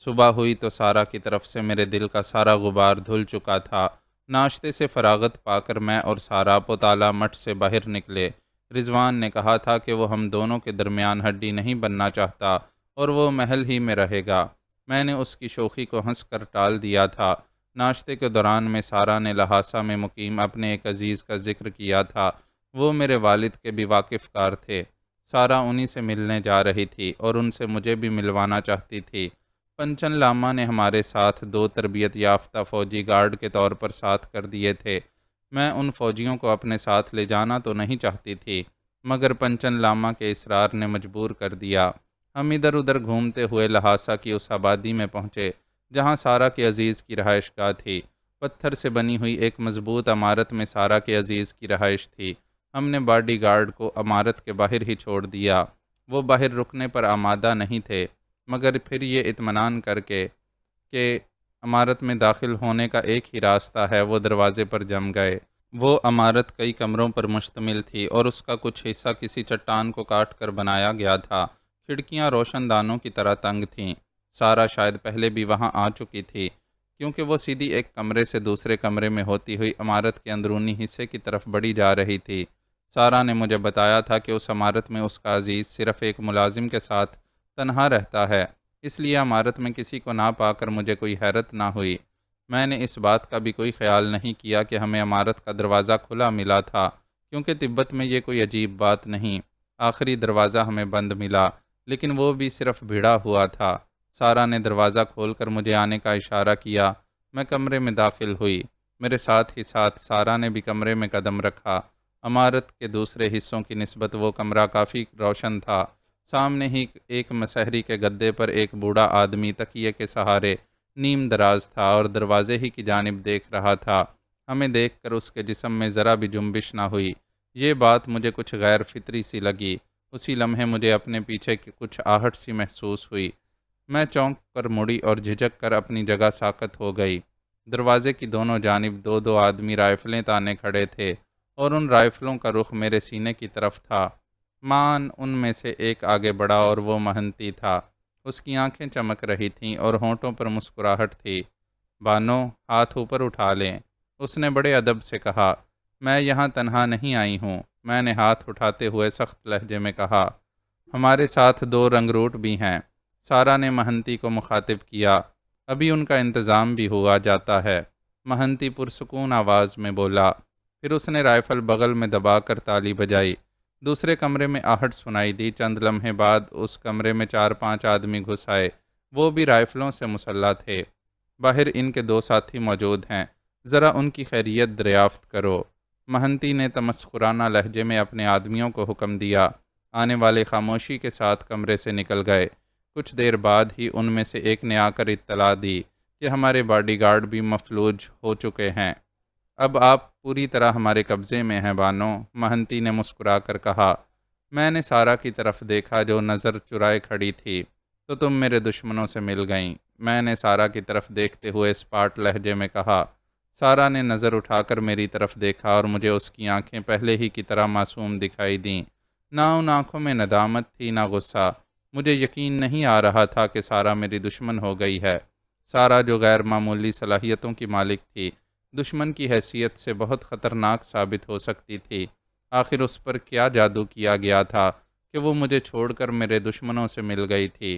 صبح ہوئی تو سارا کی طرف سے میرے دل کا سارا غبار دھل چکا تھا۔ ناشتے سے فراغت پا کر میں اور سارا پوتالا مٹھ سے باہر نکلے۔ رضوان نے کہا تھا کہ وہ ہم دونوں کے درمیان ہڈی نہیں بننا چاہتا اور وہ محل ہی میں رہے گا۔ میں نے اس کی شوخی کو ہنس کر ٹال دیا تھا۔ ناشتے کے دوران میں سارا نے لہاسا میں مقیم اپنے ایک عزیز کا ذکر کیا تھا۔ وہ میرے والد کے بھی واقف کار تھے۔ سارا انہی سے ملنے جا رہی تھی اور ان سے مجھے بھی ملوانا چاہتی تھی۔ پنچن لاما نے ہمارے ساتھ 2 تربیت یافتہ فوجی گارڈ کے طور پر ساتھ کر دیے تھے۔ میں ان فوجیوں کو اپنے ساتھ لے جانا تو نہیں چاہتی تھی، مگر پنچن لاما کے اصرار نے مجبور کر دیا۔ ہم ادھر ادھر گھومتے ہوئے لہاسا کی اس آبادی میں پہنچے جہاں سارا کے عزیز کی رہائش گاہ تھی۔ پتھر سے بنی ہوئی ایک مضبوط عمارت میں سارا کے عزیز کی رہائش تھی۔ ہم نے باڈی گارڈ کو عمارت کے باہر ہی چھوڑ دیا۔ وہ باہر رکنے پر آمادہ نہیں تھے، مگر پھر یہ اطمینان کر کے کہ عمارت میں داخل ہونے کا ایک ہی راستہ ہے، وہ دروازے پر جم گئے۔ وہ عمارت کئی کمروں پر مشتمل تھی اور اس کا کچھ حصہ کسی چٹان کو کاٹ کر بنایا گیا تھا۔ کھڑکیاں روشن دانوں کی طرح تنگ تھیں۔ سارا شاید پہلے بھی وہاں آ چکی تھی، کیونکہ وہ سیدھی ایک کمرے سے دوسرے کمرے میں ہوتی ہوئی عمارت کے اندرونی حصے کی طرف بڑھی جا رہی تھی۔ سارا نے مجھے بتایا تھا کہ اس عمارت میں اس کا عزیز صرف ایک ملازم کے ساتھ تنہا رہتا ہے، اس لیے عمارت میں کسی کو نہ پا کر مجھے کوئی حیرت نہ ہوئی۔ میں نے اس بات کا بھی کوئی خیال نہیں کیا کہ ہمیں عمارت کا دروازہ کھلا ملا تھا، کیونکہ تبت میں یہ کوئی عجیب بات نہیں۔ آخری دروازہ ہمیں بند ملا، لیکن وہ بھی صرف بھیڑا ہوا تھا۔ سارا نے دروازہ کھول کر مجھے آنے کا اشارہ کیا۔ میں کمرے میں داخل ہوئی۔ میرے ساتھ ہی ساتھ سارا نے بھی کمرے میں قدم رکھا۔ عمارت کے دوسرے حصوں کی نسبت وہ کمرہ کافی روشن تھا۔ سامنے ہی ایک مسحری کے گدے پر ایک بوڑھا آدمی تکیے کے سہارے نیم دراز تھا اور دروازے ہی کی جانب دیکھ رہا تھا۔ ہمیں دیکھ کر اس کے جسم میں ذرا بھی جنبش نہ ہوئی۔ یہ بات مجھے کچھ غیر فطری سی لگی۔ اسی لمحے مجھے اپنے پیچھے کی کچھ آہٹ سی محسوس ہوئی۔ میں چونک کر مڑی اور جھجک کر اپنی جگہ ساکت ہو گئی۔ دروازے کی دونوں جانب 2 آدمی رائفلیں تانے کھڑے تھے اور ان رائفلوں کا رخ میرے سینے کی طرف تھا۔ مان ان میں سے ایک آگے بڑھا اور وہ مہنتی تھا۔ اس کی آنکھیں چمک رہی تھیں اور ہونٹوں پر مسکراہٹ تھی۔ بانو، ہاتھ اوپر اٹھا لیں، اس نے بڑے ادب سے کہا۔ میں یہاں تنہا نہیں آئی ہوں، میں نے ہاتھ اٹھاتے ہوئے سخت لہجے میں کہا۔ ہمارے ساتھ 2 رنگروٹ بھی ہیں، سارا نے مہنتی کو مخاطب کیا۔ ابھی ان کا انتظام بھی ہوا جاتا ہے، مہنتی پرسکون آواز میں بولا۔ پھر اس نے رائفل بغل میں دبا کر تالی بجائی۔ دوسرے کمرے میں آہٹ سنائی دی۔ چند لمحے بعد اس کمرے میں 4-5 آدمی گھس آئے۔ وہ بھی رائفلوں سے مسلح تھے۔ باہر ان کے 2 ساتھی موجود ہیں، ذرا ان کی خیریت دریافت کرو۔ مہنتی نے تمسخرانہ لہجے میں اپنے آدمیوں کو حکم دیا۔ آنے والے خاموشی کے ساتھ کمرے سے نکل گئے۔ کچھ دیر بعد ہی ان میں سے ایک نے آ کر اطلاع دی کہ ہمارے باڈی گارڈ بھی مفلوج ہو چکے ہیں۔ اب آپ پوری طرح ہمارے قبضے میں ہیں بانو، مہنتی نے مسکرا کر کہا۔ میں نے سارا کی طرف دیکھا جو نظر چرائے کھڑی تھی۔ تو تم میرے دشمنوں سے مل گئیں، میں نے سارا کی طرف دیکھتے ہوئے اسپاٹ لہجے میں کہا۔ سارا نے نظر اٹھا کر میری طرف دیکھا اور مجھے اس کی آنکھیں پہلے ہی کی طرح معصوم دکھائی دیں۔ نہ ان آنکھوں میں ندامت تھی نہ غصہ۔ مجھے یقین نہیں آ رہا تھا کہ سارا میری دشمن ہو گئی ہے۔ سارا جو غیر معمولی صلاحیتوں کی مالک تھی، دشمن کی حیثیت سے بہت خطرناک ثابت ہو سکتی تھی۔ آخر اس پر کیا جادو کیا گیا تھا کہ وہ مجھے چھوڑ کر میرے دشمنوں سے مل گئی تھی؟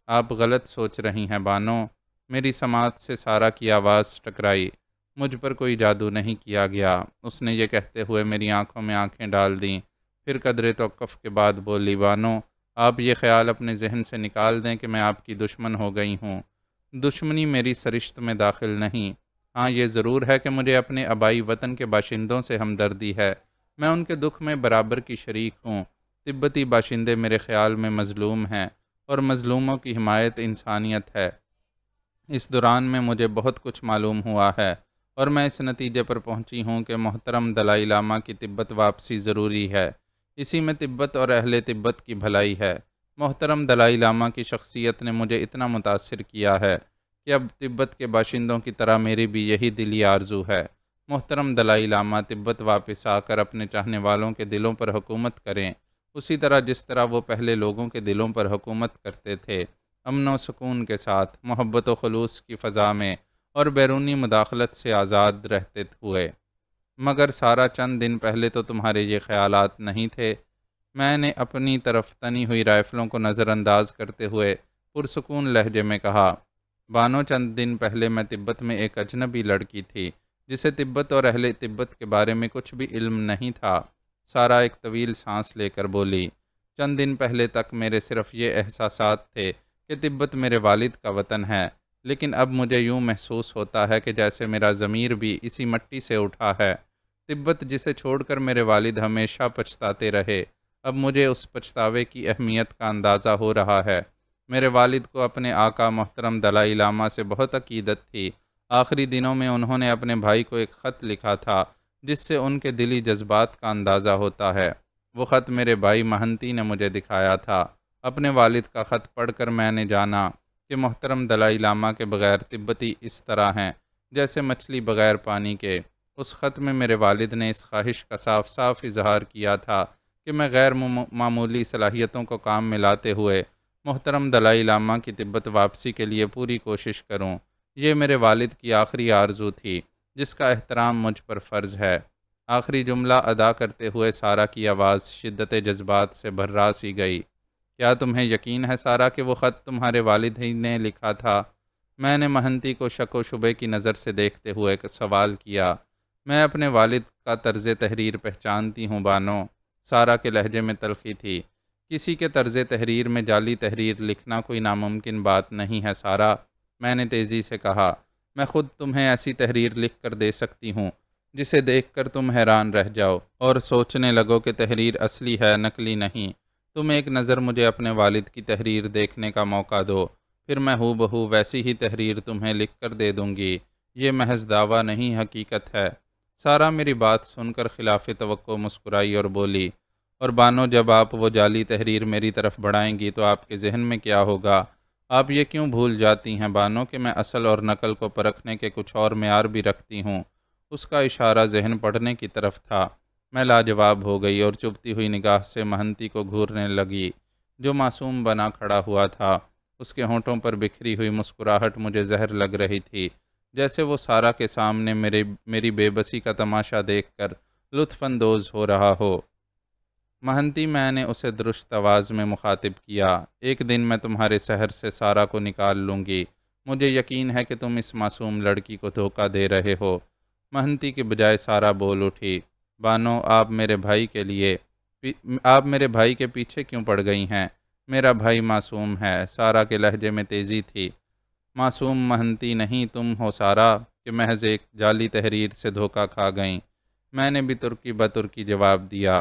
آپ غلط سوچ رہی ہیں بانو، میری سماعت سے سارا کی آواز ٹکرائی۔ مجھ پر کوئی جادو نہیں کیا گیا، اس نے یہ کہتے ہوئے میری آنکھوں میں آنکھیں ڈال دیں پھر قدرے توقف کے بعد بولی، بانو آپ یہ خیال اپنے ذہن سے نکال دیں کہ میں آپ کی دشمن ہو گئی ہوں۔ دشمنی میری سرشت میں داخل نہیں۔ ہاں یہ ضرور ہے کہ مجھے اپنے آبائی وطن کے باشندوں سے ہمدردی ہے، میں ان کے دکھ میں برابر کی شریک ہوں۔ تبتی باشندے میرے خیال میں مظلوم ہیں، اور مظلوموں کی حمایت انسانیت ہے۔ اس دوران میں مجھے بہت کچھ معلوم ہوا ہے، اور میں اس نتیجے پر پہنچی ہوں کہ محترم دلائی لامہ کی تبت واپسی ضروری ہے۔ اسی میں تبت اور اہل تبت کی بھلائی ہے۔ محترم دلائی لامہ کی شخصیت نے مجھے اتنا متاثر کیا ہے کہ اب تبت کے باشندوں کی طرح میری بھی یہی دلی آرزو ہے۔ محترم دلائی لامہ تبت واپس آ کر اپنے چاہنے والوں کے دلوں پر حکومت کریں، اسی طرح جس طرح وہ پہلے لوگوں کے دلوں پر حکومت کرتے تھے، امن و سکون کے ساتھ، محبت و خلوص کی فضا میں، اور بیرونی مداخلت سے آزاد رہتے ہوئے۔ مگر سارا چند دن پہلے تو تمہارے یہ خیالات نہیں تھے۔ میں نے اپنی طرف تنی ہوئی رائفلوں کو نظر انداز کرتے ہوئے پرسکون لہجے میں کہا، بانو چند دن پہلے میں تبت میں ایک اجنبی لڑکی تھی جسے تبت اور اہل تبت کے بارے میں کچھ بھی علم نہیں تھا۔ سارا ایک طویل سانس لے کر بولی، چند دن پہلے تک میرے صرف یہ احساسات تھے کہ تبت میرے والد کا وطن ہے، لیکن اب مجھے یوں محسوس ہوتا ہے کہ جیسے میرا ضمیر بھی اسی مٹی سے اٹھا ہے۔ تبت جسے چھوڑ کر میرے والد ہمیشہ پچھتاتے رہے، اب مجھے اس پچھتاوے کی اہمیت کا اندازہ ہو رہا ہے۔ میرے والد کو اپنے آقا محترم دلائی لامہ سے بہت عقیدت تھی۔ آخری دنوں میں انہوں نے اپنے بھائی کو ایک خط لکھا تھا جس سے ان کے دلی جذبات کا اندازہ ہوتا ہے۔ وہ خط میرے بھائی مہنتی نے مجھے دکھایا تھا۔ اپنے والد کا خط پڑھ کر میں نے جانا کہ محترم دلائی لامہ کے بغیر تبتی اس طرح ہیں جیسے مچھلی بغیر پانی کے۔ اس خط میں میرے والد نے اس خواہش کا صاف صاف اظہار کیا تھا کہ میں غیر معمولی صلاحیتوں کو کام میں لاتے ہوئے محترم دلائی لامہ کی تبت واپسی کے لیے پوری کوشش کروں۔ یہ میرے والد کی آخری آرزو تھی جس کا احترام مجھ پر فرض ہے۔ آخری جملہ ادا کرتے ہوئے سارا کی آواز شدت جذبات سے بھرا سی گئی۔ کیا تمہیں یقین ہے سارا کہ وہ خط تمہارے والد ہی نے لکھا تھا؟ میں نے مہنتی کو شک و شبے کی نظر سے دیکھتے ہوئے سوال کیا۔ میں اپنے والد کا طرز تحریر پہچانتی ہوں بانو۔ سارا کے لہجے میں تلخی تھی۔ کسی کے طرز تحریر میں جعلی تحریر لکھنا کوئی ناممکن بات نہیں ہے سارا، میں نے تیزی سے کہا۔ میں خود تمہیں ایسی تحریر لکھ کر دے سکتی ہوں جسے دیکھ کر تم حیران رہ جاؤ اور سوچنے لگو کہ تحریر اصلی ہے، نقلی نہیں۔ تم ایک نظر مجھے اپنے والد کی تحریر دیکھنے کا موقع دو، پھر میں ہو بہو ویسی ہی تحریر تمہیں لکھ کر دے دوں گی۔ یہ محض دعویٰ نہیں، حقیقت ہے۔ سارا میری بات سن کر خلاف توقع مسکرائی اور بولی، اور بانو جب آپ وہ جعلی تحریر میری طرف بڑھائیں گی تو آپ کے ذہن میں کیا ہوگا؟ آپ یہ کیوں بھول جاتی ہیں بانو کہ میں اصل اور نقل کو پرکھنے کے کچھ اور معیار بھی رکھتی ہوں؟ اس کا اشارہ ذہن پڑھنے کی طرف تھا۔ میں لاجواب ہو گئی اور چبھتی ہوئی نگاہ سے مہنتی کو گھورنے لگی جو معصوم بنا کھڑا ہوا تھا۔ اس کے ہونٹوں پر بکھری ہوئی مسکراہٹ مجھے زہر لگ رہی تھی، جیسے وہ سارا کے سامنے میری بے بسی کا تماشا دیکھ کر لطف اندوز ہو رہا ہو۔ مہنتی، میں نے اسے درست آواز میں مخاطب کیا، ایک دن میں تمہارے شہر سے سارا کو نکال لوں گی۔ مجھے یقین ہے کہ تم اس معصوم لڑکی کو دھوکہ دے رہے ہو۔ مہنتی کے بجائے سارا بول اٹھی، بانو آپ میرے بھائی کے پیچھے کیوں پڑ گئی ہیں؟ میرا بھائی معصوم ہے۔ سارا کے لہجے میں تیزی تھی۔ معصوم مہنتی نہیں تم ہو سارا کہ محض ایک جعلی تحریر سے دھوکہ کھا گئیں۔ میں نے بھی ترکی بترکی جواب دیا،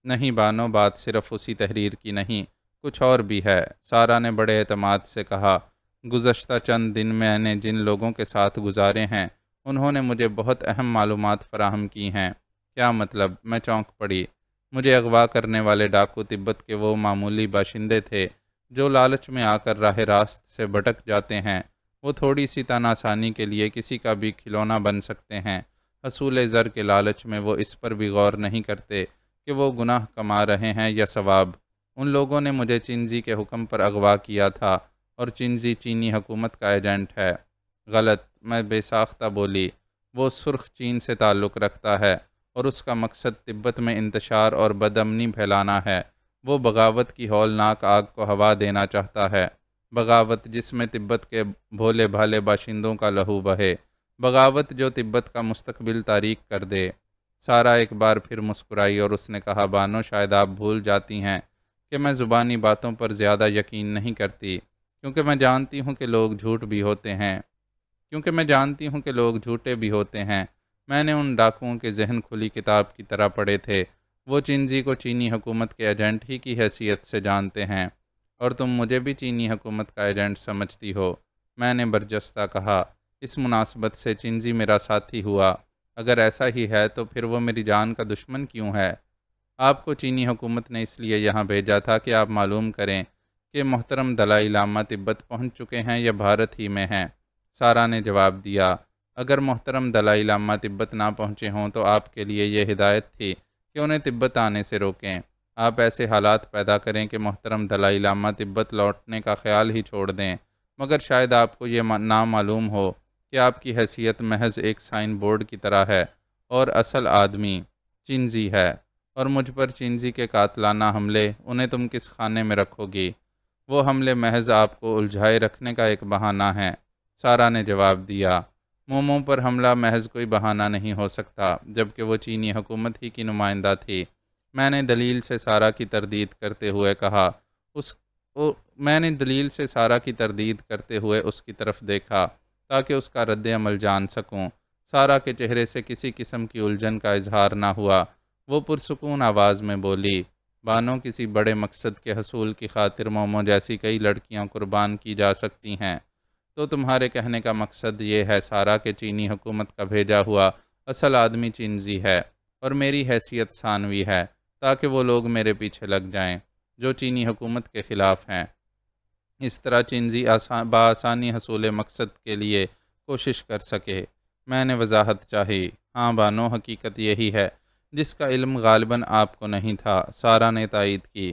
نہیں بانو، بات صرف اسی تحریر کی نہیں، کچھ اور بھی ہے۔ سارا نے بڑے اعتماد سے کہا، گزشتہ چند دن میں نے جن لوگوں کے ساتھ گزارے ہیں انہوں نے مجھے بہت اہم معلومات فراہم کی ہیں۔ کیا مطلب؟ میں چونک پڑی۔ مجھے اغوا کرنے والے ڈاکو تبت کے وہ معمولی باشندے تھے جو لالچ میں آ کر راہ راست سے بھٹک جاتے ہیں۔ وہ تھوڑی سی تن آسانی کے لیے کسی کا بھی کھلونا بن سکتے ہیں۔ حصول زر کے لالچ میں وہ اس پر بھی غور نہیں کرتے کہ وہ گناہ کما رہے ہیں یا ثواب۔ ان لوگوں نے مجھے چنگزی کے حکم پر اغوا کیا تھا، اور چنگزی چینی حکومت کا ایجنٹ ہے۔ غلط، میں بے ساختہ بولی۔ وہ سرخ چین سے تعلق رکھتا ہے اور اس کا مقصد تبت میں انتشار اور بدامنی پھیلانا ہے۔ وہ بغاوت کی ہولناک آگ کو ہوا دینا چاہتا ہے، بغاوت جس میں تبت کے بھولے بھالے باشندوں کا لہو بہے، بغاوت جو تبت کا مستقبل تاریک کر دے۔ سارا ایک بار پھر مسکرائی اور اس نے کہا، بانو شاید آپ بھول جاتی ہیں کہ میں زبانی باتوں پر زیادہ یقین نہیں کرتی، کیونکہ میں جانتی ہوں کہ لوگ جھوٹے بھی ہوتے ہیں۔ میں نے ان ڈاکوؤں کے ذہن کھلی کتاب کی طرح پڑھے تھے۔ وہ چنزی کو چینی حکومت کے ایجنٹ ہی کی حیثیت سے جانتے ہیں، اور تم مجھے بھی چینی حکومت کا ایجنٹ سمجھتی ہو۔ میں نے برجستہ کہا، اس مناسبت سے چنزی میرا ساتھی ہوا۔ اگر ایسا ہی ہے تو پھر وہ میری جان کا دشمن کیوں ہے؟ آپ کو چینی حکومت نے اس لیے یہاں بھیجا تھا کہ آپ معلوم کریں کہ محترم دلائی لامہ تبت پہنچ چکے ہیں یا بھارت ہی میں ہیں۔ سارا نے جواب دیا، اگر محترم دلائی لامہ تبت نہ پہنچے ہوں تو آپ کے لیے یہ ہدایت تھی کہ انہیں تبت آنے سے روکیں۔ آپ ایسے حالات پیدا کریں کہ محترم دلائی لامہ تبت لوٹنے کا خیال ہی چھوڑ دیں، مگر شاید آپ کو یہ نامعلوم ہو کہ آپ کی حیثیت محض ایک سائن بورڈ کی طرح ہے اور اصل آدمی چنزی ہے، اور مجھ پر چنزی کے قاتلانہ حملے انہیں تم کس خانے میں رکھو گی؟ وہ حملے محض آپ کو الجھائے رکھنے کا ایک بہانہ ہے۔ سارا نے جواب دیا، مومو پر حملہ محض کوئی بہانہ نہیں ہو سکتا، جبکہ وہ چینی حکومت ہی کی نمائندہ تھی۔ میں نے دلیل سے سارا کی تردید کرتے ہوئے کہا، میں نے دلیل سے سارا کی تردید کرتے ہوئے اس کی طرف دیکھا تاکہ اس کا رد عمل جان سکوں۔ سارا کے چہرے سے کسی قسم کی الجھن کا اظہار نہ ہوا۔ وہ پرسکون آواز میں بولی، بانو کسی بڑے مقصد کے حصول کی خاطر مومو جیسی کئی لڑکیاں قربان کی جا سکتی ہیں، تو تمہارے کہنے کا مقصد یہ ہے سارا کہ چینی حکومت کا بھیجا ہوا اصل آدمی چنزی ہے اور میری حیثیت ثانوی ہے، تاکہ وہ لوگ میرے پیچھے لگ جائیں جو چینی حکومت کے خلاف ہیں۔ اس طرح چنزی بآسانی حصول مقصد کے لیے کوشش کر سکے۔ میں نے وضاحت چاہی، ہاں بانو، حقیقت یہی ہے جس کا علم غالباً آپ کو نہیں تھا۔ سارا نے تائید کی۔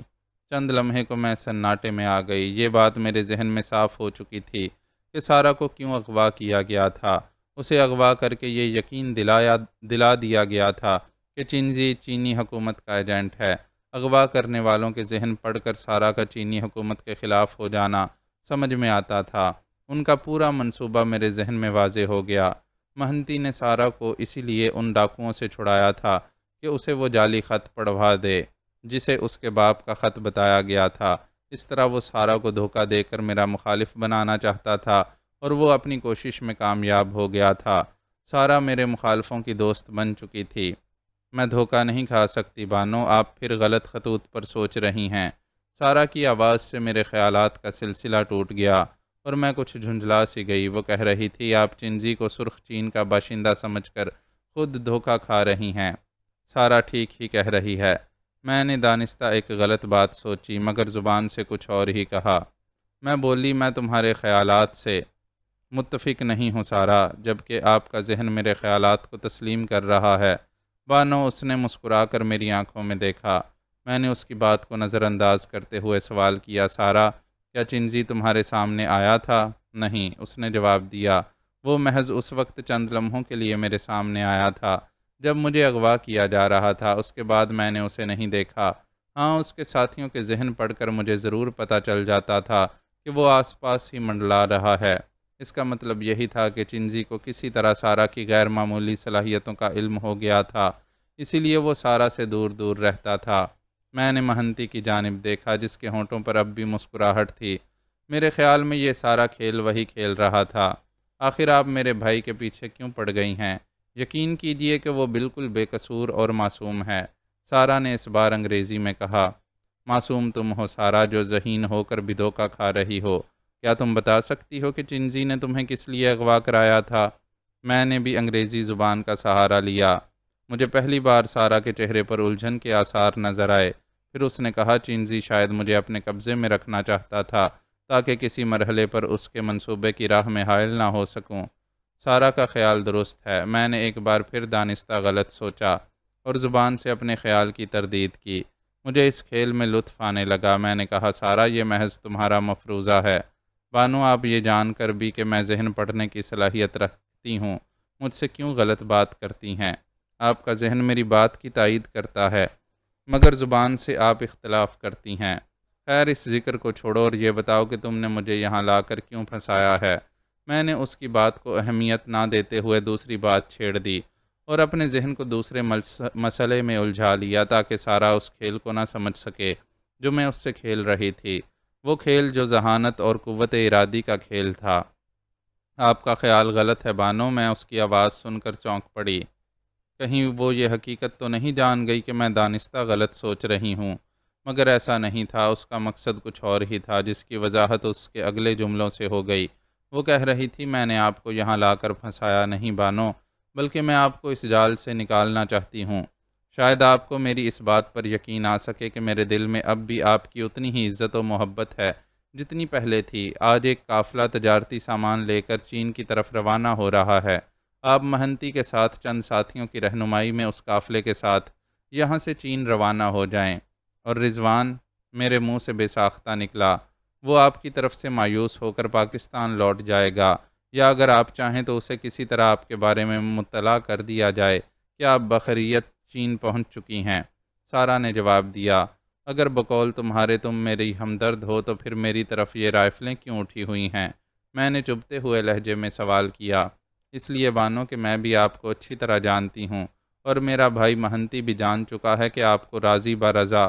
چند لمحے کو میں سناٹے میں آ گئی۔ یہ بات میرے ذہن میں صاف ہو چکی تھی کہ سارا کو کیوں اغوا کیا گیا تھا۔ اسے اغوا کر کے یہ یقین دلا دیا گیا تھا کہ چنزی چینی حکومت کا ایجنٹ ہے۔ اغوا کرنے والوں کے ذہن پڑھ کر سارا کا چینی حکومت کے خلاف ہو جانا سمجھ میں آتا تھا۔ ان کا پورا منصوبہ میرے ذہن میں واضح ہو گیا۔ مہنتی نے سارا کو اسی لیے ان ڈاکوؤں سے چھڑایا تھا کہ اسے وہ جعلی خط پڑھوا دے جسے اس کے باپ کا خط بتایا گیا تھا۔ اس طرح وہ سارا کو دھوکہ دے کر میرا مخالف بنانا چاہتا تھا، اور وہ اپنی کوشش میں کامیاب ہو گیا تھا۔ سارا میرے مخالفوں کی دوست بن چکی تھی۔ میں دھوکہ نہیں کھا سکتی بانو، آپ پھر غلط خطوط پر سوچ رہی ہیں۔ سارا کی آواز سے میرے خیالات کا سلسلہ ٹوٹ گیا اور میں کچھ جھنجھلا سی گئی۔ وہ کہہ رہی تھی، آپ چنزی کو سرخ چین کا باشندہ سمجھ کر خود دھوکہ کھا رہی ہیں۔ سارا ٹھیک ہی کہہ رہی ہے۔ میں نے دانستہ ایک غلط بات سوچی، مگر زبان سے کچھ اور ہی کہا۔ میں بولی، میں تمہارے خیالات سے متفق نہیں ہوں سارا، جبکہ آپ کا ذہن میرے خیالات کو تسلیم کر رہا ہے۔ بانو، اس نے مسکرا کر میری آنکھوں میں دیکھا۔ میں نے اس کی بات کو نظر انداز کرتے ہوئے سوال کیا، سارا، کیا چنزی تمہارے سامنے آیا تھا؟ نہیں، اس نے جواب دیا، وہ محض اس وقت چند لمحوں کے لیے میرے سامنے آیا تھا جب مجھے اغوا کیا جا رہا تھا۔ اس کے بعد میں نے اسے نہیں دیکھا۔ ہاں، اس کے ساتھیوں کے ذہن پڑھ کر مجھے ضرور پتہ چل جاتا تھا کہ وہ آس پاس ہی منڈلا رہا ہے۔ اس کا مطلب یہی تھا کہ چنزی کو کسی طرح سارا کی غیر معمولی صلاحیتوں کا علم ہو گیا تھا، اسی لیے وہ سارا سے دور دور رہتا تھا۔ میں نے مہنتی کی جانب دیکھا جس کے ہونٹوں پر اب بھی مسکراہٹ تھی۔ میرے خیال میں یہ سارا کھیل وہی کھیل رہا تھا۔ آخر آپ میرے بھائی کے پیچھے کیوں پڑ گئی ہیں؟ یقین کیجئے کہ وہ بالکل بے قصور اور معصوم ہے، سارا نے اس بار انگریزی میں کہا۔ معصوم تم ہو سارا، جو ذہین ہو کر بھی دھوکہ کھا رہی ہو۔ کیا تم بتا سکتی ہو کہ چنزی نے تمہیں کس لیے اغوا کرایا تھا؟ میں نے بھی انگریزی زبان کا سہارا لیا۔ مجھے پہلی بار سارا کے چہرے پر الجھن کے آثار نظر آئے۔ پھر اس نے کہا، چنزی شاید مجھے اپنے قبضے میں رکھنا چاہتا تھا تاکہ کسی مرحلے پر اس کے منصوبے کی راہ میں حائل نہ ہو سکوں۔ سارا کا خیال درست ہے۔ میں نے ایک بار پھر دانستہ غلط سوچا اور زبان سے اپنے خیال کی تردید کی۔ مجھے اس کھیل میں لطف آنے لگا۔ میں نے کہا، سارا، یہ محض تمہارا مفروضہ ہے۔ بانو، آپ یہ جان کر بھی کہ میں ذہن پڑھنے کی صلاحیت رکھتی ہوں، مجھ سے کیوں غلط بات کرتی ہیں؟ آپ کا ذہن میری بات کی تائید کرتا ہے، مگر زبان سے آپ اختلاف کرتی ہیں۔ خیر، اس ذکر کو چھوڑو اور یہ بتاؤ کہ تم نے مجھے یہاں لا کر کیوں پھنسایا ہے؟ میں نے اس کی بات کو اہمیت نہ دیتے ہوئے دوسری بات چھیڑ دی، اور اپنے ذہن کو دوسرے مسئلے میں الجھا لیا تاکہ سارا اس کھیل کو نہ سمجھ سکے جو میں اس سے کھیل رہی تھی، وہ کھیل جو ذہانت اور قوت ارادی کا کھیل تھا۔ آپ کا خیال غلط ہے بانو، میں اس کی آواز سن کر چونک پڑی۔ کہیں وہ یہ حقیقت تو نہیں جان گئی کہ میں دانستہ غلط سوچ رہی ہوں؟ مگر ایسا نہیں تھا، اس کا مقصد کچھ اور ہی تھا، جس کی وضاحت اس کے اگلے جملوں سے ہو گئی۔ وہ کہہ رہی تھی، میں نے آپ کو یہاں لا کر پھنسایا نہیں بانو، بلکہ میں آپ کو اس جال سے نکالنا چاہتی ہوں۔ شاید آپ کو میری اس بات پر یقین آ سکے کہ میرے دل میں اب بھی آپ کی اتنی ہی عزت و محبت ہے جتنی پہلے تھی۔ آج ایک قافلہ تجارتی سامان لے کر چین کی طرف روانہ ہو رہا ہے۔ آپ مہنتی کے ساتھ چند ساتھیوں کی رہنمائی میں اس قافلے کے ساتھ یہاں سے چین روانہ ہو جائیں۔ اور رضوان، میرے منہ سے بے ساختہ نکلا، وہ آپ کی طرف سے مایوس ہو کر پاکستان لوٹ جائے گا، یا اگر آپ چاہیں تو اسے کسی طرح آپ کے بارے میں مطلع کر دیا جائے کہ آپ بخیریت چین پہنچ چکی ہیں۔ سارا نے جواب دیا، اگر بقول تمہارے تم میری ہمدرد ہو تو پھر میری طرف یہ رائفلیں کیوں اٹھی ہوئی ہیں؟ میں نے چبھتے ہوئے لہجے میں سوال کیا۔ اس لیے بانو کہ میں بھی آپ کو اچھی طرح جانتی ہوں، اور میرا بھائی مہنتی بھی جان چکا ہے کہ آپ کو راضی برضا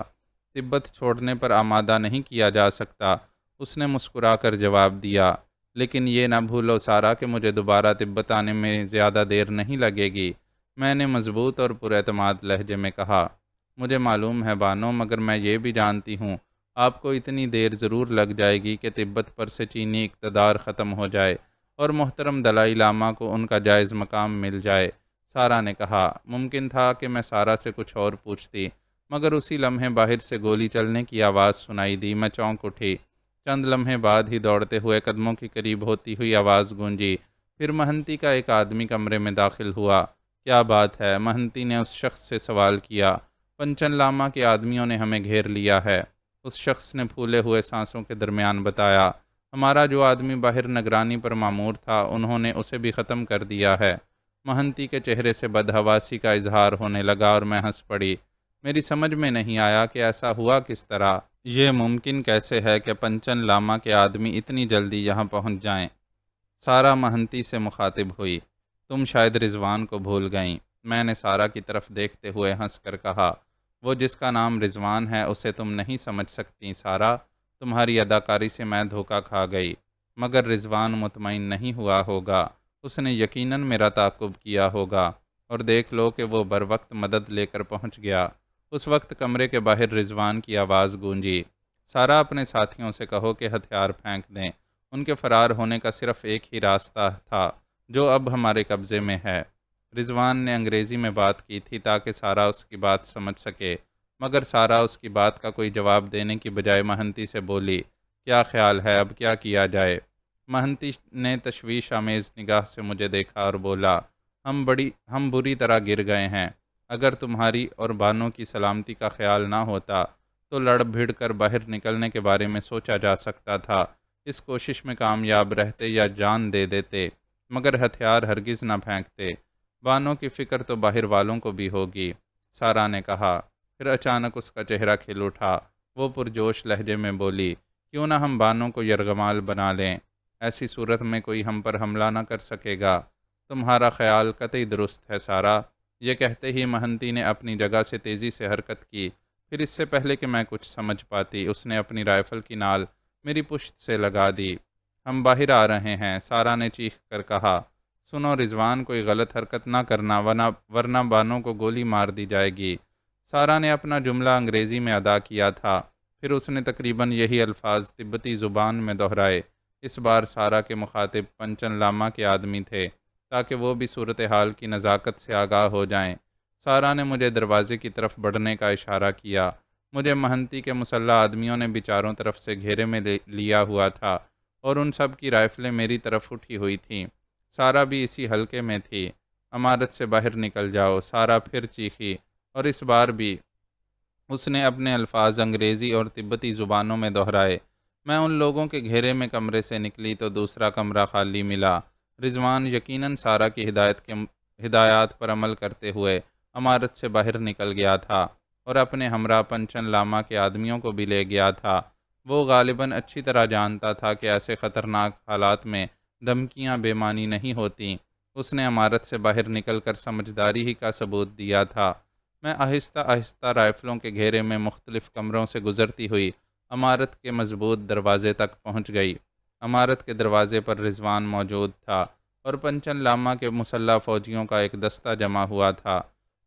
تبت چھوڑنے پر آمادہ نہیں کیا جا سکتا۔ اس نے مسکرا کر جواب دیا، لیکن یہ نہ بھولو سارا کہ مجھے دوبارہ تبت آنے میں زیادہ دیر نہیں لگے گی۔ میں نے مضبوط اور پراعتماد لہجے میں کہا، مجھے معلوم ہے بانو، مگر میں یہ بھی جانتی ہوں آپ کو اتنی دیر ضرور لگ جائے گی کہ تبت پر سے چینی اقتدار ختم ہو جائے اور محترم دلائی لاما کو ان کا جائز مقام مل جائے۔ سارا نے کہا۔ ممکن تھا کہ میں سارا سے کچھ اور پوچھتی، مگر اسی لمحے باہر سے گولی چلنے کی آواز سنائی دی۔ میں چونک اٹھی۔ چند لمحے بعد ہی دوڑتے ہوئے قدموں کی قریب ہوتی ہوئی آواز گونجی۔ پھر مہنتی کا ایک آدمی کمرے میں داخل ہوا۔ کیا بات ہے؟ مہنتی نے اس شخص سے سوال کیا۔ پنچن لاما کے آدمیوں نے ہمیں گھیر لیا ہے، اس شخص نے پھولے ہوئے سانسوں کے درمیان بتایا۔ ہمارا جو آدمی باہر نگرانی پر مامور تھا، انہوں نے اسے بھی ختم کر دیا ہے۔ مہنتی کے چہرے سے بدحواسی کا اظہار ہونے لگا اور میں ہنس پڑی۔ میری سمجھ میں نہیں آیا کہ ایسا ہوا کس طرح۔ یہ ممکن کیسے ہے کہ پنچن لاما کے آدمی اتنی جلدی یہاں پہنچ جائیں؟ سارا مہنتی سے مخاطب ہوئی۔ تم شاید رضوان کو بھول گئیں۔ میں نے سارا کی طرف دیکھتے ہوئے ہنس کر کہا، وہ جس کا نام رضوان ہے اسے تم نہیں سمجھ سکتی سارا، تمہاری اداکاری سے میں دھوکہ کھا گئی۔ مگر رضوان مطمئن نہیں ہوا ہوگا، اس نے یقیناً میرا تعاقب کیا ہوگا، اور دیکھ لو کہ وہ بروقت مدد لے کر پہنچ گیا۔ اس وقت کمرے کے باہر رضوان کی آواز گونجی، سارا اپنے ساتھیوں سے کہو کہ ہتھیار پھینک دیں، ان کے فرار ہونے کا صرف ایک ہی راستہ تھا جو اب ہمارے قبضے میں ہے۔ رضوان نے انگریزی میں بات کی تھی تاکہ سارا اس کی بات سمجھ سکے، مگر سارا اس کی بات کا کوئی جواب دینے کی بجائے مہنتی سے بولی، کیا خیال ہے اب کیا کیا جائے؟ مہنتی نے تشویش آمیز نگاہ سے مجھے دیکھا اور بولا، ہم بری طرح گر گئے ہیں۔ اگر تمہاری اور بانو کی سلامتی کا خیال نہ ہوتا تو لڑ بھڑ کر باہر نکلنے کے بارے میں سوچا جا سکتا تھا، اس کوشش میں کامیاب رہتے یا جان دے دیتے، مگر ہتھیار ہرگز نہ پھینکتے۔ بانو کی فکر تو باہر والوں کو بھی ہوگی، سارا نے کہا۔ پھر اچانک اس کا چہرہ کھل اٹھا، وہ پرجوش لہجے میں بولی، کیوں نہ ہم بانو کو یرغمال بنا لیں؟ ایسی صورت میں کوئی ہم پر حملہ نہ کر سکے گا۔ تمہارا خیال قطعی درست ہے سارا۔ یہ کہتے ہی مہنتی نے اپنی جگہ سے تیزی سے حرکت کی۔ پھر اس سے پہلے کہ میں کچھ سمجھ پاتی، اس نے اپنی رائفل کی نال میری پشت سے لگا دی۔ ہم باہر آ رہے ہیں، سارا نے چیخ کر کہا۔ سنو رضوان، کوئی غلط حرکت نہ کرنا ورنہ بانو کو گولی مار دی جائے گی۔ سارا نے اپنا جملہ انگریزی میں ادا کیا تھا، پھر اس نے تقریباً یہی الفاظ تبتی زبان میں دہرائے۔ اس بار سارا کے مخاطب پنچن لاما کے آدمی تھے، تاکہ وہ بھی صورتحال کی نزاکت سے آگاہ ہو جائیں۔ سارا نے مجھے دروازے کی طرف بڑھنے کا اشارہ کیا۔ مجھے مہنتی کے مسلح آدمیوں نے بھی چاروں طرف سے گھیرے میں لیا ہوا تھا، اور ان سب کی رائفلیں میری طرف اٹھی ہوئی تھیں۔ سارا بھی اسی حلقے میں تھی۔ عمارت سے باہر نکل جاؤ، سارا پھر چیخی، اور اس بار بھی اس نے اپنے الفاظ انگریزی اور تبتی زبانوں میں دہرائے۔ میں ان لوگوں کے گھیرے میں کمرے سے نکلی تو دوسرا کمرہ خالی ملا۔ رضوان یقیناً سارا کی ہدایات پر عمل کرتے ہوئے عمارت سے باہر نکل گیا تھا اور اپنے ہمراہ پنچن لاما کے آدمیوں کو بھی لے گیا تھا۔ وہ غالباً اچھی طرح جانتا تھا کہ ایسے خطرناک حالات میں دھمکیاں بے معنی نہیں ہوتیں۔ اس نے عمارت سے باہر نکل کر سمجھداری ہی کا ثبوت دیا تھا۔ میں آہستہ آہستہ رائفلوں کے گھیرے میں مختلف کمروں سے گزرتی ہوئی عمارت کے مضبوط دروازے تک پہنچ گئی۔ عمارت کے دروازے پر رضوان موجود تھا اور پنچن لامہ کے مسلح فوجیوں کا ایک دستہ جمع ہوا تھا۔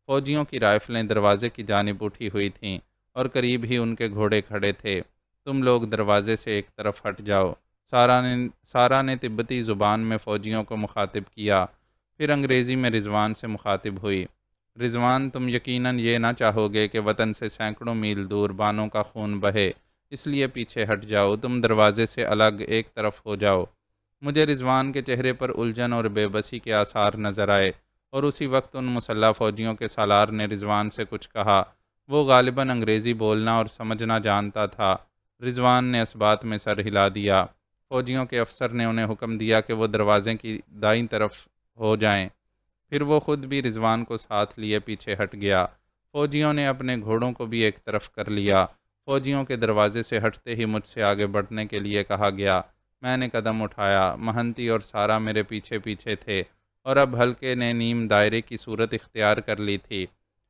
فوجیوں کی رائفلیں دروازے کی جانب اٹھی ہوئی تھیں اور قریب ہی ان کے گھوڑے کھڑے تھے۔ تم لوگ دروازے سے ایک طرف ہٹ جاؤ، سارا نے تبتی زبان میں فوجیوں کو مخاطب کیا، پھر انگریزی میں رضوان سے مخاطب ہوئی۔ رضوان، تم یقیناً یہ نہ چاہو گے کہ وطن سے سینکڑوں میل دور بانوں کا خون بہے، اس لیے پیچھے ہٹ جاؤ، تم دروازے سے الگ ایک طرف ہو جاؤ۔ مجھے رضوان کے چہرے پر الجھن اور بے بسی کے آثار نظر آئے، اور اسی وقت ان مسلح فوجیوں کے سالار نے رضوان سے کچھ کہا۔ وہ غالباً انگریزی بولنا اور سمجھنا جانتا تھا۔ رضوان نے اس بات میں سر ہلا دیا۔ فوجیوں کے افسر نے انہیں حکم دیا کہ وہ دروازے کی دائیں طرف ہو جائیں، پھر وہ خود بھی رضوان کو ساتھ لیے پیچھے ہٹ گیا۔ فوجیوں نے اپنے گھوڑوں کو بھی ایک طرف کر لیا۔ فوجیوں کے دروازے سے ہٹتے ہی مجھ سے آگے بڑھنے کے لیے کہا گیا۔ میں نے قدم اٹھایا۔ مہنتی اور سارا میرے پیچھے پیچھے تھے، اور اب حلقے نے نیم دائرے کی صورت اختیار کر لی تھی۔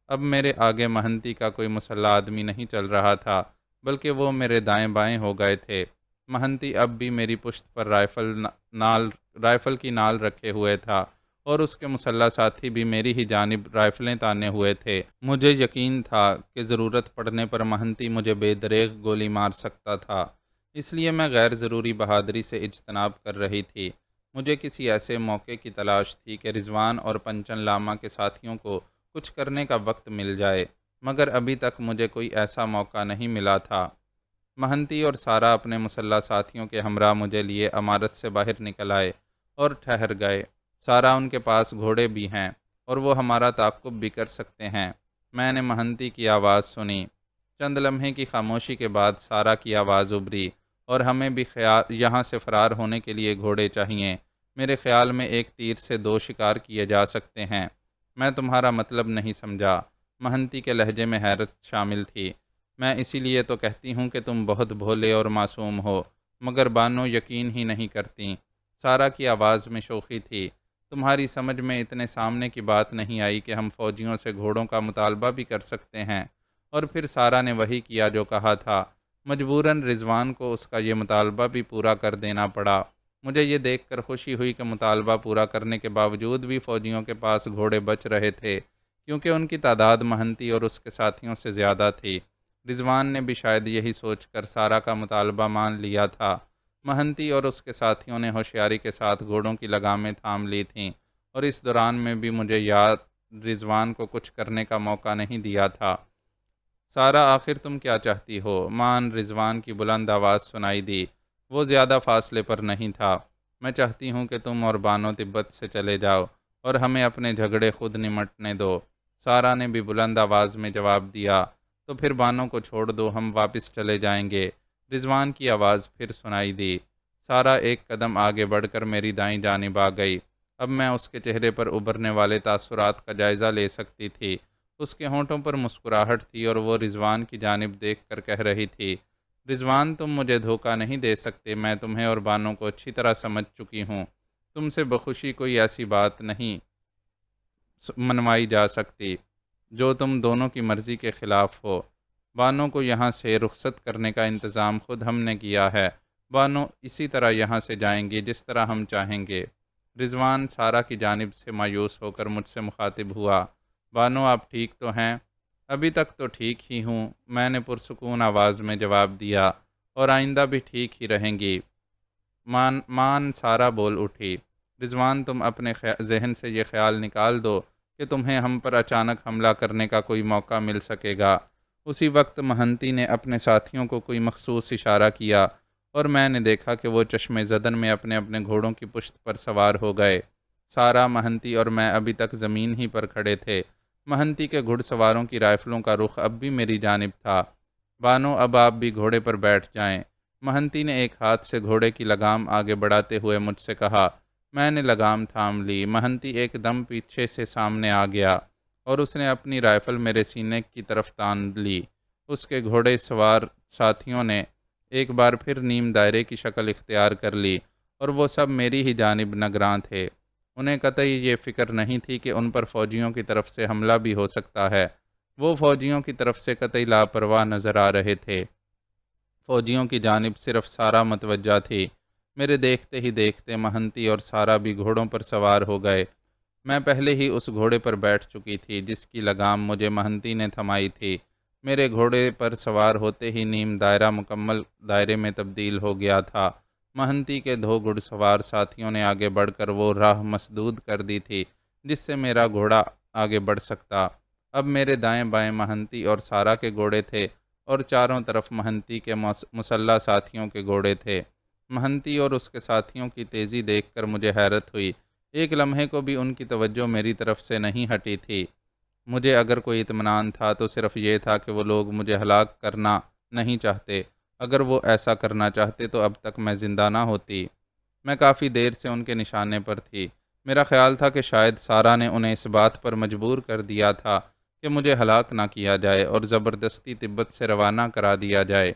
اب میرے آگے مہنتی کا کوئی مسلح آدمی نہیں چل رہا تھا، بلکہ وہ میرے دائیں بائیں ہو گئے تھے۔ مہنتی اب بھی میری پشت پر رائفل کی نال رکھے ہوئے تھا، اور اس کے مسلح ساتھی بھی میری ہی جانب رائفلیں تانے ہوئے تھے۔ مجھے یقین تھا کہ ضرورت پڑنے پر مہنتی مجھے بے دریغ گولی مار سکتا تھا، اس لیے میں غیر ضروری بہادری سے اجتناب کر رہی تھی۔ مجھے کسی ایسے موقع کی تلاش تھی کہ رضوان اور پنچن لامہ کے ساتھیوں کو کچھ کرنے کا وقت مل جائے، مگر ابھی تک مجھے کوئی ایسا موقع نہیں ملا تھا۔ مہنتی اور سارا اپنے مسلح ساتھیوں کے ہمراہ مجھے لیے عمارت سے باہر نکل آئے اور ٹھہر گئے۔ سارا، ان کے پاس گھوڑے بھی ہیں اور وہ ہمارا تعاقب بھی کر سکتے ہیں۔ میں نے مہنتی کی آواز سنی۔ چند لمحے کی خاموشی کے بعد سارا کی آواز ابھری، اور ہمیں بھی یہاں سے فرار ہونے کے لیے گھوڑے چاہیے۔ میرے خیال میں ایک تیر سے 2 شکار کیے جا سکتے ہیں۔ میں تمہارا مطلب نہیں سمجھا۔ مہنتی کے لہجے میں حیرت شامل تھی۔ میں اسی لیے تو کہتی ہوں کہ تم بہت بھولے اور معصوم ہو، مگر بانو یقین ہی نہیں کرتی۔ سارا کی آواز میں شوخی تھی۔ تمہاری سمجھ میں اتنے سامنے کی بات نہیں آئی کہ ہم فوجیوں سے گھوڑوں کا مطالبہ بھی کر سکتے ہیں؟ اور پھر سارا نے وہی کیا جو کہا تھا۔ مجبوراً رضوان کو اس کا یہ مطالبہ بھی پورا کر دینا پڑا۔ مجھے یہ دیکھ کر خوشی ہوئی کہ مطالبہ پورا کرنے کے باوجود بھی فوجیوں کے پاس گھوڑے بچ رہے تھے، کیونکہ ان کی تعداد مہنتی اور اس کے ساتھیوں سے زیادہ تھی۔ رضوان نے بھی شاید یہی سوچ کر سارا کا مطالبہ مان لیا تھا۔ مہنتی اور اس کے ساتھیوں نے ہوشیاری کے ساتھ گھوڑوں کی لگامیں تھام لی تھیں، اور اس دوران میں بھی مجھے یاد رضوان کو کچھ کرنے کا موقع نہیں دیا تھا۔ سارا، آخر تم کیا چاہتی ہو؟ مان رضوان کی بلند آواز سنائی دی۔ وہ زیادہ فاصلے پر نہیں تھا۔ میں چاہتی ہوں کہ تم اور بانو تبت سے چلے جاؤ اور ہمیں اپنے جھگڑے خود نمٹنے دو۔ سارا نے بھی بلند آواز میں جواب دیا۔ تو پھر بانو کو چھوڑ دو، ہم واپس چلے جائیں گے۔ رضوان کی آواز پھر سنائی دی۔ سارا ایک قدم آگے بڑھ کر میری دائیں جانب آ گئی۔ اب میں اس کے چہرے پر ابھرنے والے تاثرات کا جائزہ لے سکتی تھی۔ اس کے ہونٹوں پر مسکراہٹ تھی اور وہ رضوان کی جانب دیکھ کر کہہ رہی تھی، رضوان، تم مجھے دھوکہ نہیں دے سکتے۔ میں تمہیں اور بانو کو اچھی طرح سمجھ چکی ہوں۔ تم سے بخوشی کوئی ایسی بات نہیں منوائی جا سکتی جو تم دونوں کی مرضی کے خلاف ہو۔ بانو کو یہاں سے رخصت کرنے کا انتظام خود ہم نے کیا ہے۔ بانو اسی طرح یہاں سے جائیں گی جس طرح ہم چاہیں گے۔ رضوان سارا کی جانب سے مایوس ہو کر مجھ سے مخاطب ہوا۔ بانو، آپ ٹھیک تو ہیں؟ ابھی تک تو ٹھیک ہی ہوں، میں نے پرسکون آواز میں جواب دیا، اور آئندہ بھی ٹھیک ہی رہیں گی۔ مان سارا بول اٹھی۔ رضوان، تم اپنے ذہن سے یہ خیال نکال دو کہ تمہیں ہم پر اچانک حملہ کرنے کا کوئی موقع مل سکے گا۔ اسی وقت مہنتی نے اپنے ساتھیوں کو کوئی مخصوص اشارہ کیا، اور میں نے دیکھا کہ وہ چشم زدن میں اپنے اپنے گھوڑوں کی پشت پر سوار ہو گئے۔ سارا، مہنتی اور میں ابھی تک زمین ہی پر کھڑے تھے۔ مہنتی کے گھڑ سواروں کی رائفلوں کا رخ اب بھی میری جانب تھا۔ بانو، اب آپ بھی گھوڑے پر بیٹھ جائیں۔ مہنتی نے ایک ہاتھ سے گھوڑے کی لگام آگے بڑھاتے ہوئے مجھ سے کہا۔ میں نے لگام تھام لی۔ مہنتی ایک دم پیچھے سے سامنے آ گیا، اور اس نے اپنی رائفل میرے سینے کی طرف تان لی۔ اس کے گھوڑے سوار ساتھیوں نے ایک بار پھر نیم دائرے کی شکل اختیار کر لی، اور وہ سب میری ہی جانب نگراں تھے۔ انہیں قطعی یہ فکر نہیں تھی کہ ان پر فوجیوں کی طرف سے حملہ بھی ہو سکتا ہے۔ وہ فوجیوں کی طرف سے قطعی لاپرواہ نظر آ رہے تھے۔ فوجیوں کی جانب صرف سارا متوجہ تھی۔ میرے دیکھتے ہی دیکھتے مہنتی اور سارا بھی گھوڑوں پر سوار ہو گئے۔ میں پہلے ہی اس گھوڑے پر بیٹھ چکی تھی جس کی لگام مجھے مہنتی نے تھمائی تھی۔ میرے گھوڑے پر سوار ہوتے ہی نیم دائرہ مکمل دائرے میں تبدیل ہو گیا تھا۔ مہنتی کے 2 گھڑ سوار ساتھیوں نے آگے بڑھ کر وہ راہ مسدود کر دی تھی جس سے میرا گھوڑا آگے بڑھ سکتا۔ اب میرے دائیں بائیں مہنتی اور سارا کے گھوڑے تھے اور چاروں طرف مہنتی کے مسلح ساتھیوں کے گھوڑے تھے۔ مہنتی اور اس کے ساتھیوں کی تیزی دیکھ کر مجھے حیرت ہوئی۔ ایک لمحے کو بھی ان کی توجہ میری طرف سے نہیں ہٹی تھی۔ مجھے اگر کوئی اطمینان تھا تو صرف یہ تھا کہ وہ لوگ مجھے ہلاک کرنا نہیں چاہتے۔ اگر وہ ایسا کرنا چاہتے تو اب تک میں زندہ نہ ہوتی۔ میں کافی دیر سے ان کے نشانے پر تھی۔ میرا خیال تھا کہ شاید سارا نے انہیں اس بات پر مجبور کر دیا تھا کہ مجھے ہلاک نہ کیا جائے اور زبردستی تبت سے روانہ کرا دیا جائے۔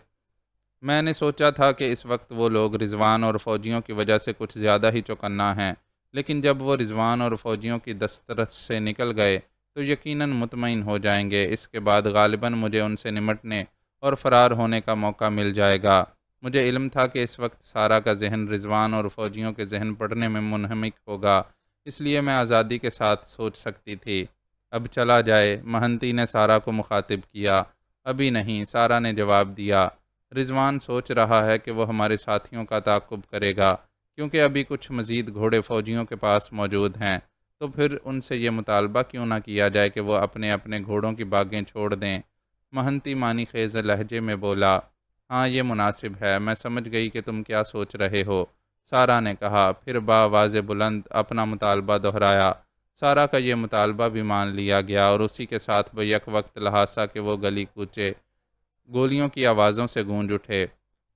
میں نے سوچا تھا کہ اس وقت وہ لوگ رضوان اور فوجیوں کی وجہ سے کچھ زیادہ ہی چوکنا ہیں، لیکن جب وہ رضوان اور فوجیوں کی دسترس سے نکل گئے تو یقیناً مطمئن ہو جائیں گے۔ اس کے بعد غالباً مجھے ان سے نمٹنے اور فرار ہونے کا موقع مل جائے گا۔ مجھے علم تھا کہ اس وقت سارا کا ذہن رضوان اور فوجیوں کے ذہن پڑھنے میں منہمک ہوگا، اس لیے میں آزادی کے ساتھ سوچ سکتی تھی۔ اب چلا جائے، مہنتی نے سارا کو مخاطب کیا۔ ابھی نہیں، سارا نے جواب دیا۔ رضوان سوچ رہا ہے کہ وہ ہمارے ساتھیوں کا تعاقب کرے گا، کیونکہ ابھی کچھ مزید گھوڑے فوجیوں کے پاس موجود ہیں، تو پھر ان سے یہ مطالبہ کیوں نہ کیا جائے کہ وہ اپنے اپنے گھوڑوں کی باگیں چھوڑ دیں۔ مہنتی معنی خیز لہجے میں بولا، ہاں یہ مناسب ہے، میں سمجھ گئی کہ تم کیا سوچ رہے ہو۔ سارا نے کہا، پھر بآواز بلند اپنا مطالبہ دہرایا۔ سارا کا یہ مطالبہ بھی مان لیا گیا اور اسی کے ساتھ بیک وقت لہٰذا کہ وہ گلی کوچے گولیوں کی آوازوں سے گونج اٹھے۔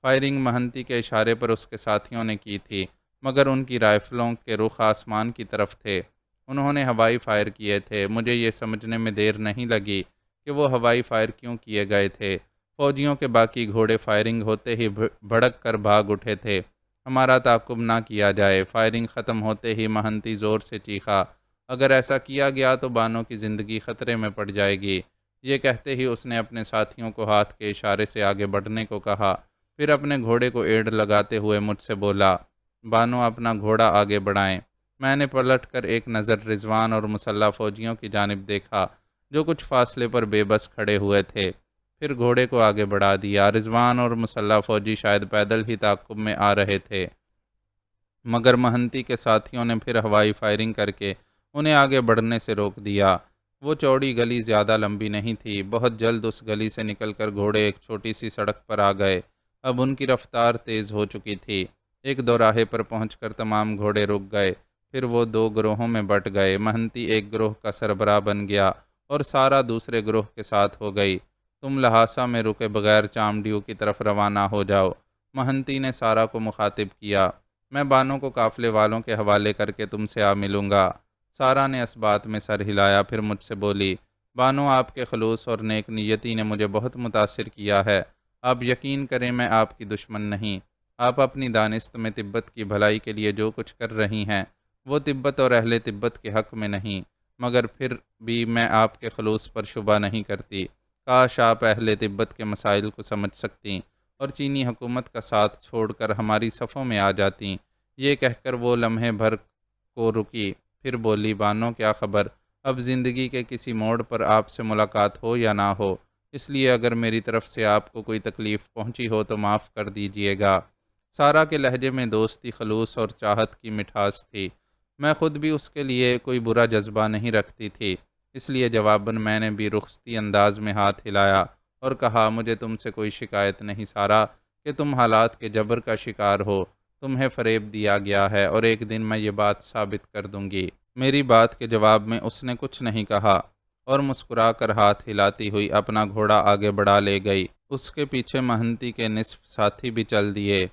فائرنگ مہنتی کے اشارے پر اس کے ساتھیوں نے کی تھی، مگر ان کی رائفلوں کے رخ آسمان کی طرف تھے۔ انہوں نے ہوائی فائر کیے تھے۔ مجھے یہ سمجھنے میں دیر نہیں لگی کہ وہ ہوائی فائر کیوں کیے گئے تھے۔ فوجیوں کے باقی گھوڑے فائرنگ ہوتے ہی بھڑک کر بھاگ اٹھے تھے۔ ہمارا تعاقب نہ کیا جائے۔ فائرنگ ختم ہوتے ہی مہنتی زور سے چیخا، اگر ایسا کیا گیا تو بانو کی زندگی خطرے میں پڑ جائے گی۔ یہ کہتے ہی اس نے اپنے ساتھیوں کو ہاتھ کے اشارے سے آگے بڑھنے کو کہا، پھر اپنے گھوڑے کو ایڑ لگاتے ہوئے مجھ سے بولا، بانو اپنا گھوڑا آگے بڑھائیں۔ میں نے پلٹ کر ایک نظر رضوان اور مسلح فوجیوں کی جانب دیکھا جو کچھ فاصلے پر بے بس کھڑے ہوئے تھے، پھر گھوڑے کو آگے بڑھا دیا۔ رضوان اور مسلح فوجی شاید پیدل ہی تعاقب میں آ رہے تھے، مگر مہنتی کے ساتھیوں نے پھر ہوائی فائرنگ کر کے انہیں آگے بڑھنے سے روک دیا۔ وہ چوڑی گلی زیادہ لمبی نہیں تھی۔ بہت جلد اس گلی سے نکل کر گھوڑے ایک چھوٹی سی سڑک پر آ گئے۔ اب ان کی رفتار تیز ہو چکی تھی۔ ایک دوراہے پر پہنچ کر تمام گھوڑے رک گئے، پھر وہ 2 گروہوں میں بٹ گئے۔ مہنتی ایک گروہ کا سربراہ بن گیا اور سارا دوسرے گروہ کے ساتھ ہو گئی۔ تم لہٰذا میں رکے بغیر چامڈیو کی طرف روانہ ہو جاؤ، مہنتی نے سارا کو مخاطب کیا۔ میں بانو کو قافلے والوں کے حوالے کر کے تم سے آ ملوں گا۔ سارا نے اس بات میں سر ہلایا، پھر مجھ سے بولی، بانو آپ کے خلوص اور نیک نیتی نے مجھے بہت متاثر کیا ہے۔ آپ یقین کریں میں آپ کی دشمن نہیں۔ آپ اپنی دانست میں تبت کی بھلائی کے لیے جو کچھ کر رہی ہیں وہ تبت اور اہل تبت کے حق میں نہیں، مگر پھر بھی میں آپ کے خلوص پر شبہ نہیں کرتی۔ کاش آپ اہل تبت کے مسائل کو سمجھ سکتیں اور چینی حکومت کا ساتھ چھوڑ کر ہماری صفوں میں آ جاتیں۔ یہ کہہ کر وہ لمحے بھر کو رکی، پھر بولی، بانو کیا خبر، اب زندگی کے کسی موڑ پر آپ سے ملاقات ہو یا نہ ہو، اس لیے اگر میری طرف سے آپ کو کوئی تکلیف پہنچی ہو تو معاف کر دیجیے گا۔ سارا کے لہجے میں دوستی، خلوص اور چاہت کی مٹھاس تھی۔ میں خود بھی اس کے لیے کوئی برا جذبہ نہیں رکھتی تھی، اس لیے جواباً میں نے بھی رخصتی انداز میں ہاتھ ہلایا اور کہا، مجھے تم سے کوئی شکایت نہیں سارا کہ تم حالات کے جبر کا شکار ہو۔ تمہیں فریب دیا گیا ہے اور ایک دن میں یہ بات ثابت کر دوں گی۔ میری بات کے جواب میں اس نے کچھ نہیں کہا اور مسکرا کر ہاتھ ہلاتی ہوئی اپنا گھوڑا آگے بڑھا لے گئی۔ اس کے پیچھے مہنتی کے نصف ساتھی بھی چل دیے۔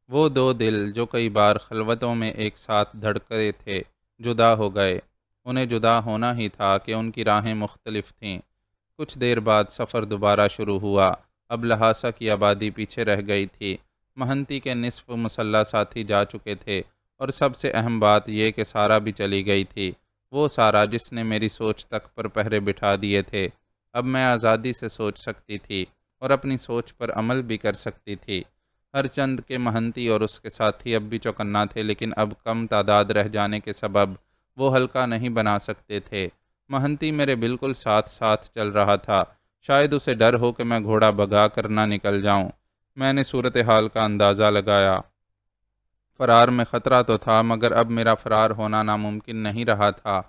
وہ 2 دل جو کئی بار خلوتوں میں ایک ساتھ دھڑکتے تھے جدا ہو گئے۔ انہیں جدا ہونا ہی تھا کہ ان کی راہیں مختلف تھیں۔ کچھ دیر بعد سفر دوبارہ شروع ہوا۔ اب لہٰذا کی آبادی پیچھے رہ گئی تھی۔ مہنتی کے نصف مسلح ساتھی جا چکے تھے اور سب سے اہم بات یہ کہ سارا بھی چلی گئی تھی، وہ سارا جس نے میری سوچ تک پر پہرے بٹھا دیے تھے۔ اب میں آزادی سے سوچ سکتی تھی اور اپنی سوچ پر عمل بھی کر سکتی تھی۔ ہر چند کے مہنتی اور اس کے ساتھی اب بھی چوکنا تھے، لیکن اب کم تعداد رہ جانے کے سبب وہ ہلکا نہیں بنا سکتے تھے۔ مہنتی میرے بالکل ساتھ ساتھ چل رہا تھا، شاید اسے ڈر ہو کہ میں گھوڑا بھگا کر نہ نکل جاؤں۔ میں نے صورتحال کا اندازہ لگایا۔ فرار میں خطرہ تو تھا، مگر اب میرا فرار ہونا ناممکن نہیں رہا تھا۔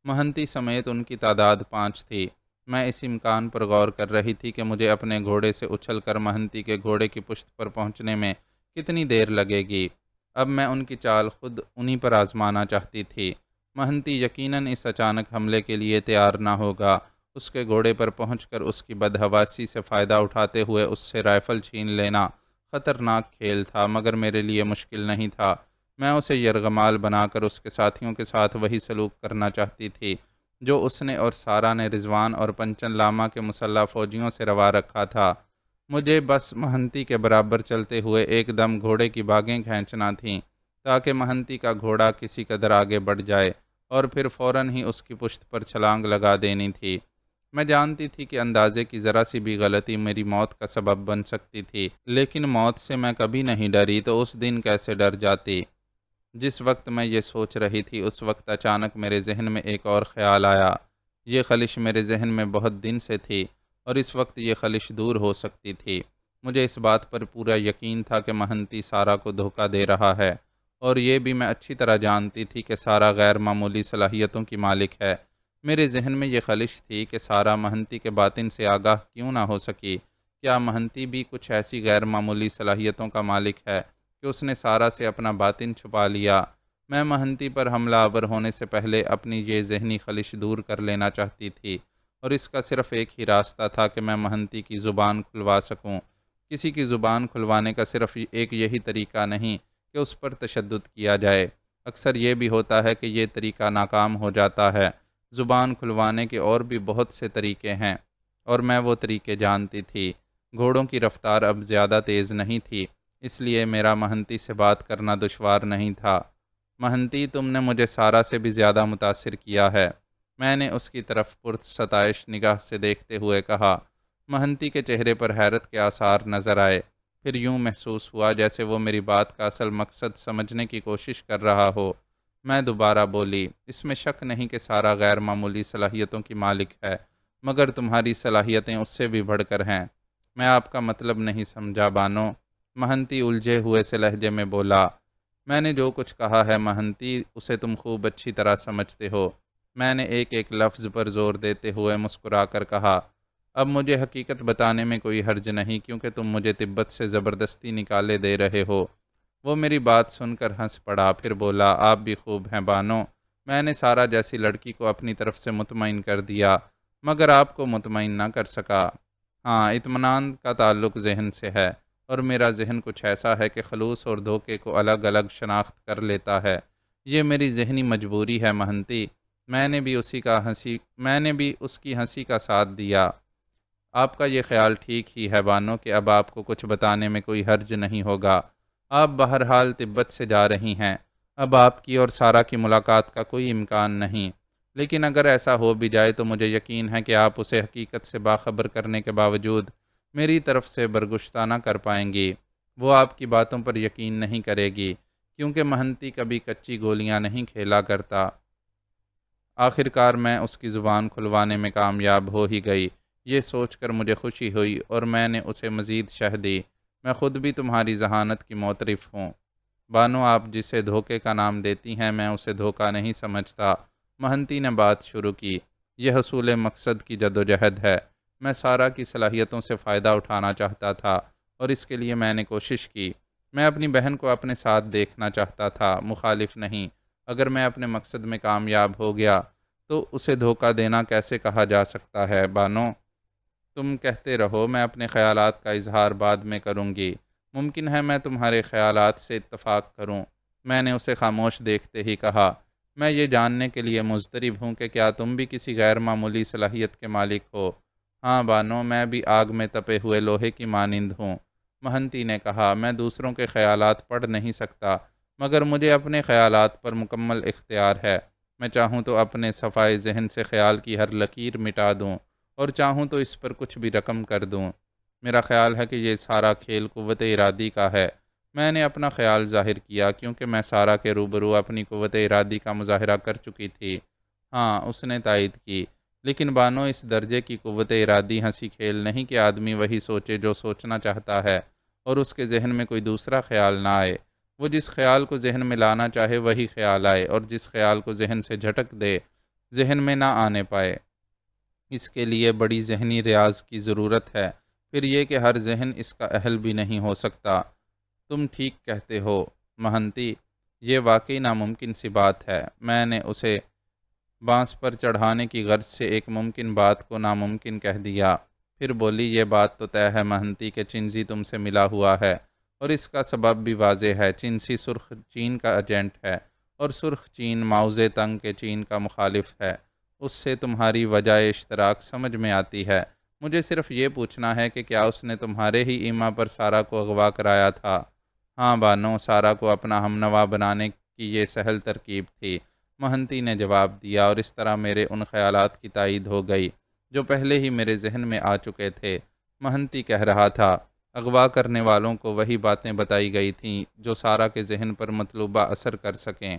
مہنتی سمیت ان کی تعداد 5 تھی۔ میں اس امکان پر غور کر رہی تھی کہ مجھے اپنے گھوڑے سے اچھل کر مہنتی کے گھوڑے کی پشت پر پہنچنے میں کتنی دیر لگے گی۔ اب میں ان کی چال خود انہی پر آزمانا چاہتی تھی۔ مہنتی یقیناً اس اچانک حملے کے لیے تیار نہ ہوگا۔ اس کے گھوڑے پر پہنچ کر اس کی بدحواسی سے فائدہ اٹھاتے ہوئے اس سے رائفل چھین لینا خطرناک کھیل تھا، مگر میرے لیے مشکل نہیں تھا۔ میں اسے یرغمال بنا کر اس کے ساتھیوں کے ساتھ وہی سلوک کرنا چاہتی تھی جو اس نے اور سارا نے رضوان اور پنچن لاما کے مسلح فوجیوں سے روا رکھا تھا۔ مجھے بس مہنتی کے برابر چلتے ہوئے ایک دم گھوڑے کی باگیں کھینچنا تھیں، تاکہ مہنتی کا گھوڑا کسی قدر آگے بڑھ جائے اور پھر فوراً ہی اس کی پشت پر چھلانگ لگا دینی تھی۔ میں جانتی تھی کہ اندازے کی ذرا سی بھی غلطی میری موت کا سبب بن سکتی تھی، لیکن موت سے میں کبھی نہیں ڈری تو اس دن کیسے ڈر جاتی۔ جس وقت میں یہ سوچ رہی تھی اس وقت اچانک میرے ذہن میں ایک اور خیال آیا۔ یہ خلش میرے ذہن میں بہت دن سے تھی اور اس وقت یہ خلش دور ہو سکتی تھی۔ مجھے اس بات پر پورا یقین تھا کہ مہنتی سارا کو دھوکہ دے رہا ہے، اور یہ بھی میں اچھی طرح جانتی تھی کہ سارا غیر معمولی صلاحیتوں کی مالک ہے۔ میرے ذہن میں یہ خلش تھی کہ سارا مہنتی کے باطن سے آگاہ کیوں نہ ہو سکی۔ کیا مہنتی بھی کچھ ایسی غیر معمولی صلاحیتوں کا مالک ہے کہ اس نے سارا سے اپنا باطن چھپا لیا؟ میں مہنتی پر حملہ آور ہونے سے پہلے اپنی یہ ذہنی خلش دور کر لینا چاہتی تھی، اور اس کا صرف ایک ہی راستہ تھا کہ میں مہنتی کی زبان کھلوا سکوں۔ کسی کی زبان کھلوانے کا صرف ایک یہی طریقہ نہیں کہ اس پر تشدد کیا جائے، اکثر یہ بھی ہوتا ہے کہ یہ طریقہ ناکام ہو جاتا ہے۔ زبان کھلوانے کے اور بھی بہت سے طریقے ہیں، اور میں وہ طریقے جانتی تھی۔ گھوڑوں کی رفتار اب زیادہ تیز نہیں تھی، اس لیے میرا مہنتی سے بات کرنا دشوار نہیں تھا۔ مہنتی، تم نے مجھے سارا سے بھی زیادہ متاثر کیا ہے، میں نے اس کی طرف پرستائش نگاہ سے دیکھتے ہوئے کہا۔ مہنتی کے چہرے پر حیرت کے آثار نظر آئے، پھر یوں محسوس ہوا جیسے وہ میری بات کا اصل مقصد سمجھنے کی کوشش کر رہا ہو۔ میں دوبارہ بولی، اس میں شک نہیں کہ سارا غیر معمولی صلاحیتوں کی مالک ہے، مگر تمہاری صلاحیتیں اس سے بھی بڑھ کر ہیں۔ میں آپ کا مطلب نہیں سمجھا بانو، مہنتی الجھے ہوئے سے لہجے میں بولا۔ میں نے جو کچھ کہا ہے مہنتی، اسے تم خوب اچھی طرح سمجھتے ہو۔ میں نے ایک ایک لفظ پر زور دیتے ہوئے مسکرا کر کہا، اب مجھے حقیقت بتانے میں کوئی حرج نہیں، کیونکہ تم مجھے تبت سے زبردستی نکالے دے رہے ہو۔ وہ میری بات سن کر ہنس پڑا، پھر بولا، آپ بھی خوب ہیں بانو، میں نے سارا جیسی لڑکی کو اپنی طرف سے مطمئن کر دیا، مگر آپ کو مطمئن نہ کر سکا۔ ہاں، اطمینان کا تعلق ذہن سے ہے، اور میرا ذہن کچھ ایسا ہے کہ خلوص اور دھوکے کو الگ الگ شناخت کر لیتا ہے۔ یہ میری ذہنی مجبوری ہے مہنتی۔ میں نے بھی اس کی ہنسی کا ساتھ دیا۔ آپ کا یہ خیال ٹھیک ہی ہے بانو کہ اب آپ کو کچھ بتانے میں کوئی حرج نہیں ہوگا۔ آپ بہرحال تبت سے جا رہی ہیں، اب آپ کی اور سارا کی ملاقات کا کوئی امکان نہیں، لیکن اگر ایسا ہو بھی جائے تو مجھے یقین ہے کہ آپ اسے حقیقت سے باخبر کرنے کے باوجود میری طرف سے برگشتہ نہ کر پائیں گی۔ وہ آپ کی باتوں پر یقین نہیں کرے گی، کیونکہ مہنتی کبھی کچی گولیاں نہیں کھیلا کرتا۔ آخرکار میں اس کی زبان کھلوانے میں کامیاب ہو ہی گئی۔ یہ سوچ کر مجھے خوشی ہوئی اور میں نے اسے مزید شہ دی، میں خود بھی تمہاری ذہانت کی معترف ہوں بانو۔ آپ جسے دھوکے کا نام دیتی ہیں، میں اسے دھوکہ نہیں سمجھتا۔ مہنتی نے بات شروع کی، یہ حصول مقصد کی جدوجہد ہے۔ میں سارا کی صلاحیتوں سے فائدہ اٹھانا چاہتا تھا، اور اس کے لیے میں نے کوشش کی۔ میں اپنی بہن کو اپنے ساتھ دیکھنا چاہتا تھا، مخالف نہیں۔ اگر میں اپنے مقصد میں کامیاب ہو گیا تو اسے دھوکہ دینا کیسے کہا جا سکتا ہے بانو؟ تم کہتے رہو، میں اپنے خیالات کا اظہار بعد میں کروں گی۔ ممکن ہے میں تمہارے خیالات سے اتفاق کروں، میں نے اسے خاموش دیکھتے ہی کہا۔ میں یہ جاننے کے لیے مضطرب ہوں کہ کیا تم بھی کسی غیر معمولی صلاحیت کے مالک ہو؟ ہاں بانو، میں بھی آگ میں تپے ہوئے لوہے کی مانند ہوں، مہنتی نے کہا۔ میں دوسروں کے خیالات پڑھ نہیں سکتا، مگر مجھے اپنے خیالات پر مکمل اختیار ہے۔ میں چاہوں تو اپنے صفائے ذہن سے خیال کی ہر لکیر مٹا دوں اور چاہوں تو اس پر کچھ بھی رقم کر دوں۔ میرا خیال ہے کہ یہ سارا کھیل قوت ارادی کا ہے۔ میں نے اپنا خیال ظاہر کیا کیونکہ میں سارا کے روبرو اپنی قوت ارادی کا مظاہرہ کر چکی تھی۔ ہاں، اس نے تائید کی، لیکن بانو اس درجے کی قوت ارادی ہنسی کھیل نہیں کہ آدمی وہی سوچے جو سوچنا چاہتا ہے اور اس کے ذہن میں کوئی دوسرا خیال نہ آئے۔ وہ جس خیال کو ذہن میں لانا چاہے وہی خیال آئے، اور جس خیال کو ذہن سے جھٹک دے ذہن میں نہ آنے پائے۔ اس کے لیے بڑی ذہنی ریاض کی ضرورت ہے۔ پھر یہ کہ ہر ذہن اس کا اہل بھی نہیں ہو سکتا۔ تم ٹھیک کہتے ہو مہنتی، یہ واقعی ناممکن سی بات ہے۔ میں نے اسے بانس پر چڑھانے کی غرض سے ایک ممکن بات کو ناممکن کہہ دیا۔ پھر بولی، یہ بات تو طے ہے مہنتی کہ چنزی تم سے ملا ہوا ہے، اور اس کا سبب بھی واضح ہے۔ چنسی سرخ چین کا ایجنٹ ہے، اور سرخ چین ماؤزے تنگ کے چین کا مخالف ہے۔ اس سے تمہاری وجہ اشتراک سمجھ میں آتی ہے۔ مجھے صرف یہ پوچھنا ہے کہ کیا اس نے تمہارے ہی ایما پر سارا کو اغوا کرایا تھا؟ ہاں بانو، سارا کو اپنا ہمنوا بنانے کی یہ سہل ترکیب تھی، مہنتی نے جواب دیا، اور اس طرح میرے ان خیالات کی تائید ہو گئی جو پہلے ہی میرے ذہن میں آ چکے تھے۔ مہنتی کہہ رہا تھا، اغوا کرنے والوں کو وہی باتیں بتائی گئی تھیں جو سارا کے ذہن پر مطلوبہ اثر کر سکیں۔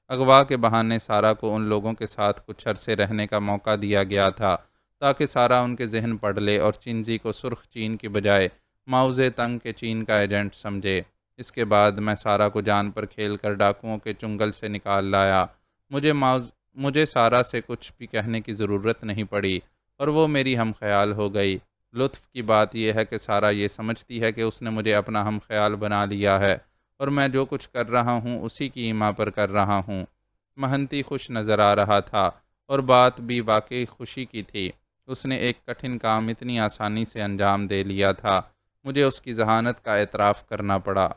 اغوا کے بہانے سارا کو ان لوگوں کے ساتھ کچھ عرصے رہنے کا موقع دیا گیا تھا تاکہ سارا ان کے ذہن پڑھ لے اور چنزی کو سرخ چین کی بجائے ماؤزے تنگ کے چین کا ایجنٹ سمجھے۔ اس کے بعد میں سارا کو جان پر کھیل کر ڈاکوؤں کے چنگل سے نکال لایا۔ مجھے سارا سے کچھ بھی کہنے کی ضرورت نہیں پڑی، اور وہ میری ہم خیال ہو گئی۔ لطف کی بات یہ ہے کہ سارا یہ سمجھتی ہے کہ اس نے مجھے اپنا ہم خیال بنا لیا ہے، اور میں جو کچھ کر رہا ہوں اسی کی ایما پر کر رہا ہوں۔ مہنتی خوش نظر آ رہا تھا، اور بات بھی واقعی خوشی کی تھی۔ اس نے ایک کٹھن کام اتنی آسانی سے انجام دے لیا تھا، مجھے اس کی ذہانت کا اعتراف کرنا پڑا۔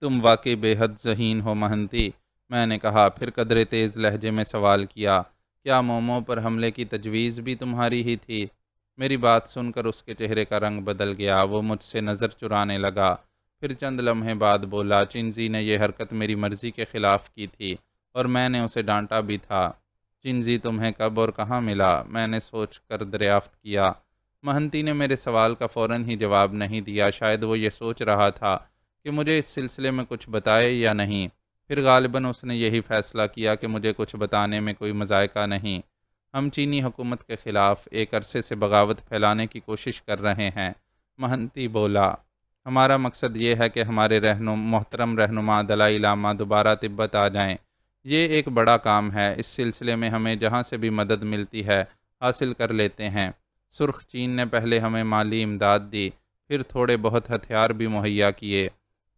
تم واقعی بے حد ذہین ہو مہنتی، میں نے کہا، پھر قدرے تیز لہجے میں سوال کیا، کیا مومو پر حملے کی تجویز بھی تمہاری ہی تھی؟ میری بات سن کر اس کے چہرے کا رنگ بدل گیا، وہ مجھ سے نظر چرانے لگا، پھر چند لمحے بعد بولا، چنزی نے یہ حرکت میری مرضی کے خلاف کی تھی، اور میں نے اسے ڈانٹا بھی تھا۔ چنزی تمہیں کب اور کہاں ملا؟ میں نے سوچ کر دریافت کیا۔ مہنتی نے میرے سوال کا فوراً ہی جواب نہیں دیا، شاید وہ یہ سوچ رہا تھا کہ مجھے اس سلسلے میں کچھ بتائے یا نہیں۔ پھر غالباً اس نے یہی فیصلہ کیا کہ مجھے کچھ بتانے میں کوئی مذائقہ نہیں۔ ہم چینی حکومت کے خلاف ایک عرصے سے بغاوت پھیلانے کی کوشش کر رہے ہیں، مہنتی بولا۔ ہمارا مقصد یہ ہے کہ ہمارے محترم رہنما دلائی لاما دوبارہ تبت آ جائیں۔ یہ ایک بڑا کام ہے، اس سلسلے میں ہمیں جہاں سے بھی مدد ملتی ہے حاصل کر لیتے ہیں۔ سرخ چین نے پہلے ہمیں مالی امداد دی، پھر تھوڑے بہت ہتھیار بھی مہیا کیے۔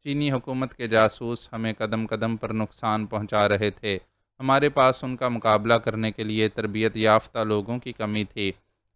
چینی حکومت کے جاسوس ہمیں قدم قدم پر نقصان پہنچا رہے تھے۔ ہمارے پاس ان کا مقابلہ کرنے کے لیے تربیت یافتہ لوگوں کی کمی تھی۔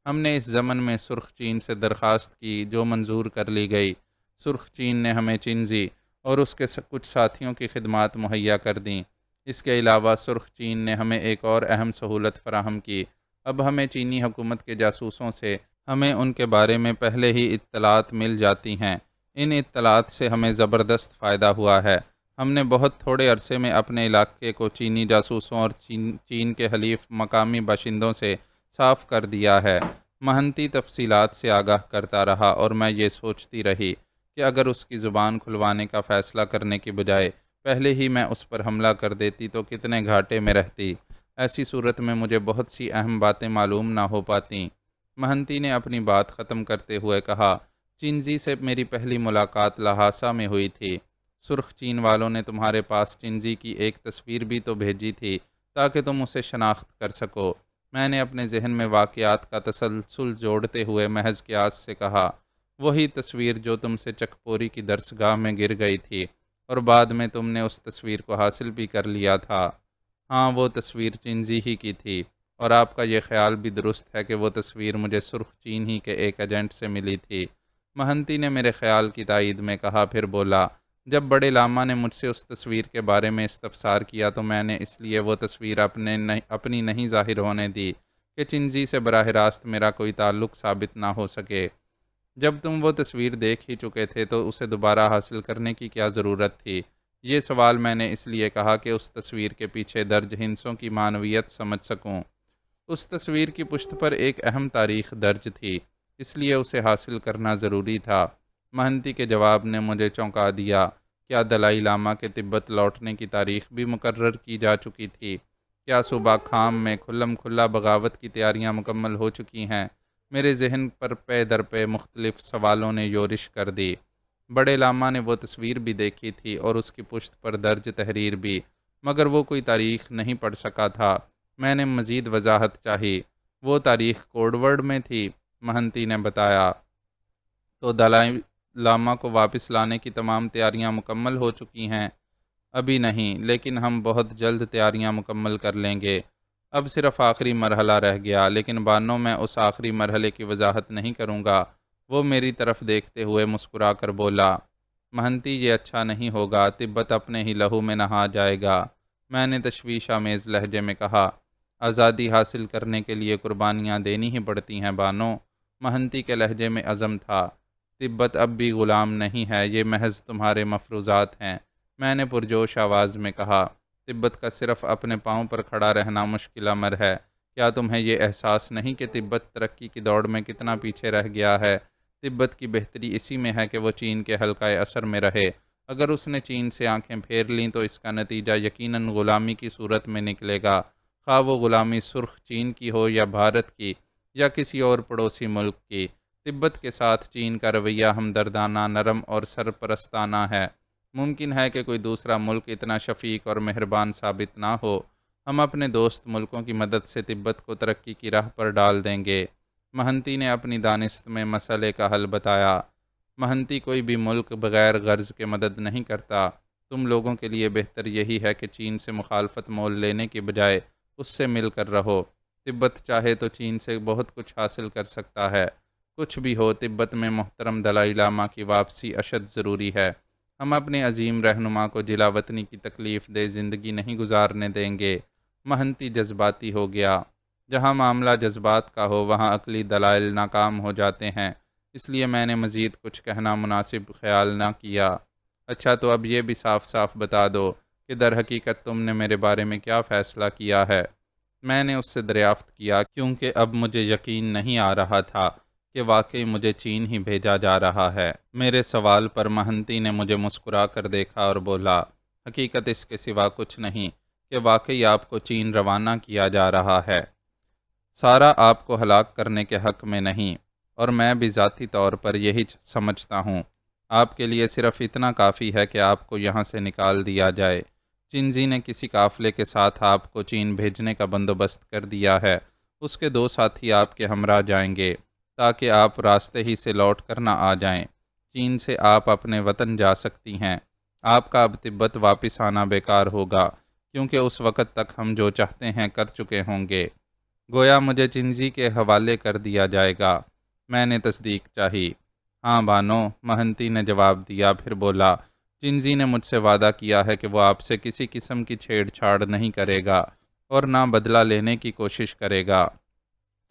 ہم نے اس ضمن میں سرخ چین سے درخواست کی جو منظور کر لی گئی۔ سرخ چین نے ہمیں چنزی اور اس کے کچھ ساتھیوں کی خدمات مہیا کر دیں۔ اس کے علاوہ سرخ چین نے ہمیں ایک اور اہم سہولت فراہم کی۔ اب ہمیں چینی حکومت کے جاسوسوں سے ہمیں ان کے بارے میں پہلے ہی اطلاعات مل جاتی ہیں۔ ان اطلاعات سے ہمیں زبردست فائدہ ہوا ہے۔ ہم نے بہت تھوڑے عرصے میں اپنے علاقے کو چینی جاسوسوں اور چین کے حلیف مقامی باشندوں سے صاف کر دیا ہے۔ مہنتی تفصیلات سے آگاہ کرتا رہا، اور میں یہ سوچتی رہی کہ اگر اس کی زبان کھلوانے کا فیصلہ کرنے کی بجائے پہلے ہی میں اس پر حملہ کر دیتی تو کتنے گھاٹے میں رہتی۔ ایسی صورت میں مجھے بہت سی اہم باتیں معلوم نہ ہو پاتیں۔ مہنتی نے اپنی بات ختم کرتے ہوئے کہا، چنزی سے میری پہلی ملاقات لہاسا میں ہوئی تھی۔ سرخ چین والوں نے تمہارے پاس چنزی کی ایک تصویر بھی تو بھیجی تھی تاکہ تم اسے شناخت کر سکو۔ میں نے اپنے ذہن میں واقعات کا تسلسل جوڑتے ہوئے محض قیاس سے کہا، وہی تصویر جو تم سے چکپوری کی درسگاہ میں گر گئی تھی، اور بعد میں تم نے اس تصویر کو حاصل بھی کر لیا تھا۔ ہاں، وہ تصویر چنزی ہی کی تھی، اور آپ کا یہ خیال بھی درست ہے کہ وہ تصویر مجھے سرخ چین ہی کے ایک ایجنٹ سے ملی تھی۔ مہنتی نے میرے خیال کی تائید میں کہا، پھر بولا، جب بڑے لاما نے مجھ سے اس تصویر کے بارے میں استفسار کیا تو میں نے اس لیے وہ تصویر اپنی نہیں ظاہر ہونے دی کہ چنزی سے براہ راست میرا کوئی تعلق ثابت نہ ہو سکے۔ جب تم وہ تصویر دیکھ ہی چکے تھے تو اسے دوبارہ حاصل کرنے کی کیا ضرورت تھی؟ یہ سوال میں نے اس لیے کہا کہ اس تصویر کے پیچھے درج ہندسوں کی معنویت سمجھ سکوں۔ اس تصویر کی پشت پر ایک اہم تاریخ درج تھی، اس لیے اسے حاصل کرنا ضروری تھا۔ مہنتی کے جواب نے مجھے چونکا دیا۔ کیا دلائی لاما کے تبت لوٹنے کی تاریخ بھی مقرر کی جا چکی تھی؟ کیا صوبہ کھام میں کھلم کھلا بغاوت کی تیاریاں مکمل ہو چکی ہیں؟ میرے ذہن پر پے در پے مختلف سوالوں نے یورش کر دی۔ بڑے لاما نے وہ تصویر بھی دیکھی تھی اور اس کی پشت پر درج تحریر بھی، مگر وہ کوئی تاریخ نہیں پڑھ سکا تھا۔ میں نے مزید وضاحت چاہی۔ وہ تاریخ کوڈ ورڈ میں تھی، مہنتی نے بتایا۔ تو دلائی لاما کو واپس لانے کی تمام تیاریاں مکمل ہو چکی ہیں؟ ابھی نہیں، لیکن ہم بہت جلد تیاریاں مکمل کر لیں گے۔ اب صرف آخری مرحلہ رہ گیا، لیکن بانو میں اس آخری مرحلے کی وضاحت نہیں کروں گا۔ وہ میری طرف دیکھتے ہوئے مسکرا کر بولا، مہنتی یہ اچھا نہیں ہوگا، تبت اپنے ہی لہو میں نہا جائے گا۔ میں نے تشویش آمیز لہجے میں کہا، آزادی حاصل کرنے کے لیے قربانیاں دینی ہی پڑتی ہیں بانو۔ مہنتی کے لہجے میں عزم تھا۔ تبت اب بھی غلام نہیں ہے، یہ محض تمہارے مفروضات ہیں۔ میں نے پرجوش آواز میں کہا، تبت کا صرف اپنے پاؤں پر کھڑا رہنا مشکل امر ہے۔ کیا تمہیں یہ احساس نہیں کہ تبت ترقی کی دوڑ میں کتنا پیچھے رہ گیا ہے؟ تبت کی بہتری اسی میں ہے کہ وہ چین کے حلقۂ اثر میں رہے۔ اگر اس نے چین سے آنکھیں پھیر لیں تو اس کا نتیجہ یقیناً غلامی کی صورت میں نکلے گا، خواہ وہ غلامی سرخ چین کی ہو یا بھارت کی یا کسی اور پڑوسی ملک کی۔ تبت کے ساتھ چین کا رویہ ہمدردانہ، نرم اور سرپرستانہ ہے۔ ممکن ہے کہ کوئی دوسرا ملک اتنا شفیق اور مہربان ثابت نہ ہو۔ ہم اپنے دوست ملکوں کی مدد سے تبت کو ترقی کی راہ پر ڈال دیں گے۔ مہنتی نے اپنی دانست میں مسئلے کا حل بتایا۔ مہنتی، کوئی بھی ملک بغیر غرض کے مدد نہیں کرتا۔ تم لوگوں کے لیے بہتر یہی ہے کہ چین سے مخالفت مول لینے کی بجائے اس سے مل کر رہو۔ تبت چاہے تو چین سے بہت کچھ حاصل کر سکتا ہے۔ کچھ بھی ہو، تبت میں محترم دلائی لاما کی واپسی اشد ضروری ہے۔ ہم اپنے عظیم رہنما کو جلا وطنی کی تکلیف دہ زندگی نہیں گزارنے دیں گے۔ مہنتی جذباتی ہو گیا۔ جہاں معاملہ جذبات کا ہو وہاں عقلی دلائل ناکام ہو جاتے ہیں، اس لیے میں نے مزید کچھ کہنا مناسب خیال نہ کیا۔ اچھا، تو اب یہ بھی صاف صاف بتا دو کہ در حقیقت تم نے میرے بارے میں کیا فیصلہ کیا ہے؟ میں نے اس سے دریافت کیا، کیونکہ اب مجھے یقین نہیں آ رہا تھا کہ واقعی مجھے چین ہی بھیجا جا رہا ہے۔ میرے سوال پر مہنتی نے مجھے مسکرا کر دیکھا اور بولا، حقیقت اس کے سوا کچھ نہیں کہ واقعی آپ کو چین روانہ کیا جا رہا ہے۔ سارا آپ کو ہلاک کرنے کے حق میں نہیں، اور میں بھی ذاتی طور پر یہی سمجھتا ہوں۔ آپ کے لیے صرف اتنا کافی ہے کہ آپ کو یہاں سے نکال دیا جائے۔ چنزی نے کسی قافلے کے ساتھ آپ کو چین بھیجنے کا بندوبست کر دیا ہے۔ اس کے 2 ساتھی آپ کے ہمراہ جائیں گے تاکہ آپ راستے ہی سے لوٹ کر نہ آ جائیں۔ چین سے آپ اپنے وطن جا سکتی ہیں۔ آپ کا اب تبت واپس آنا بیکار ہوگا، کیونکہ اس وقت تک ہم جو چاہتے ہیں کر چکے ہوں گے۔ گویا مجھے چنزی کے حوالے کر دیا جائے گا۔ میں نے تصدیق چاہی۔ ہاں بانو، مہنتی نے جواب دیا، پھر بولا، چنزی نے مجھ سے وعدہ کیا ہے کہ وہ آپ سے کسی قسم کی چھیڑ چھاڑ نہیں کرے گا اور نہ بدلہ لینے کی کوشش کرے گا۔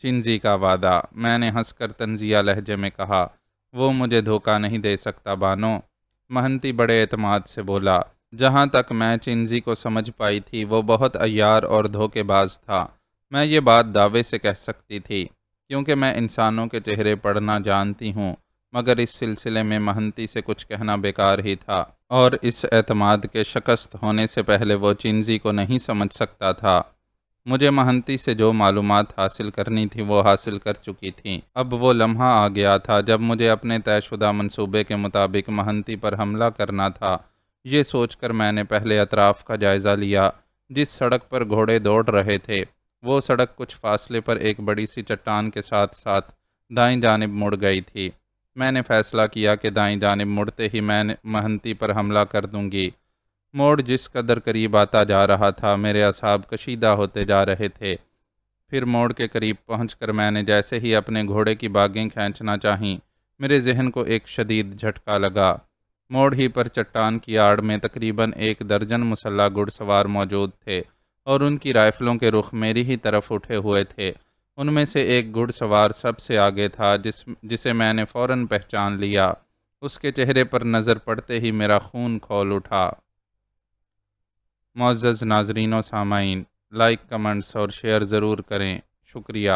چنزی کا وعدہ؟ میں نے ہنس کر طنزیہ لہجے میں کہا، وہ مجھے دھوکہ نہیں دے سکتا بانو۔ مہنتی بڑے اعتماد سے بولا، جہاں تک میں چنزی کو سمجھ پائی تھی وہ بہت عیار اور دھوکے باز تھا۔ میں یہ بات دعوے سے کہہ سکتی تھی، کیونکہ میں انسانوں کے چہرے پڑھنا جانتی ہوں، مگر اس سلسلے میں مہنتی سے کچھ کہنا بیکار ہی تھا، اور اس اعتماد کے شکست ہونے سے پہلے وہ چنزی کو نہیں سمجھ سکتا تھا۔ مجھے مہنتی سے جو معلومات حاصل کرنی تھی وہ حاصل کر چکی تھیں۔ اب وہ لمحہ آ گیا تھا جب مجھے اپنے طے شدہ منصوبے کے مطابق مہنتی پر حملہ کرنا تھا۔ یہ سوچ کر میں نے پہلے اطراف کا جائزہ لیا۔ جس سڑک پر گھوڑے دوڑ رہے تھے وہ سڑک کچھ فاصلے پر ایک بڑی سی چٹان کے ساتھ ساتھ دائیں جانب مڑ گئی تھی۔ میں نے فیصلہ کیا کہ دائیں جانب مڑتے ہی میں مہنتی پر حملہ کر دوں گی۔ موڑ جس قدر قریب آتا جا رہا تھا میرے اعصاب کشیدہ ہوتے جا رہے تھے۔ پھر موڑ کے قریب پہنچ کر میں نے جیسے ہی اپنے گھوڑے کی باگیں کھینچنا چاہیں، میرے ذہن کو ایک شدید جھٹکا لگا۔ موڑ ہی پر چٹان کی آڑ میں تقریباً 1 درجن مسلح گھڑ سوار موجود تھے، اور ان کی رائفلوں کے رخ میری ہی طرف اٹھے ہوئے تھے۔ ان میں سے ایک گھڑ سوار سب سے آگے تھا، جسے میں نے فوراً پہچان لیا۔ اس کے چہرے پر نظر پڑتے ہی میرا خون کھول اٹھا۔ معزز ناظرین و سامعین، لائک، کمنٹس اور شیئر ضرور کریں۔ شکریہ۔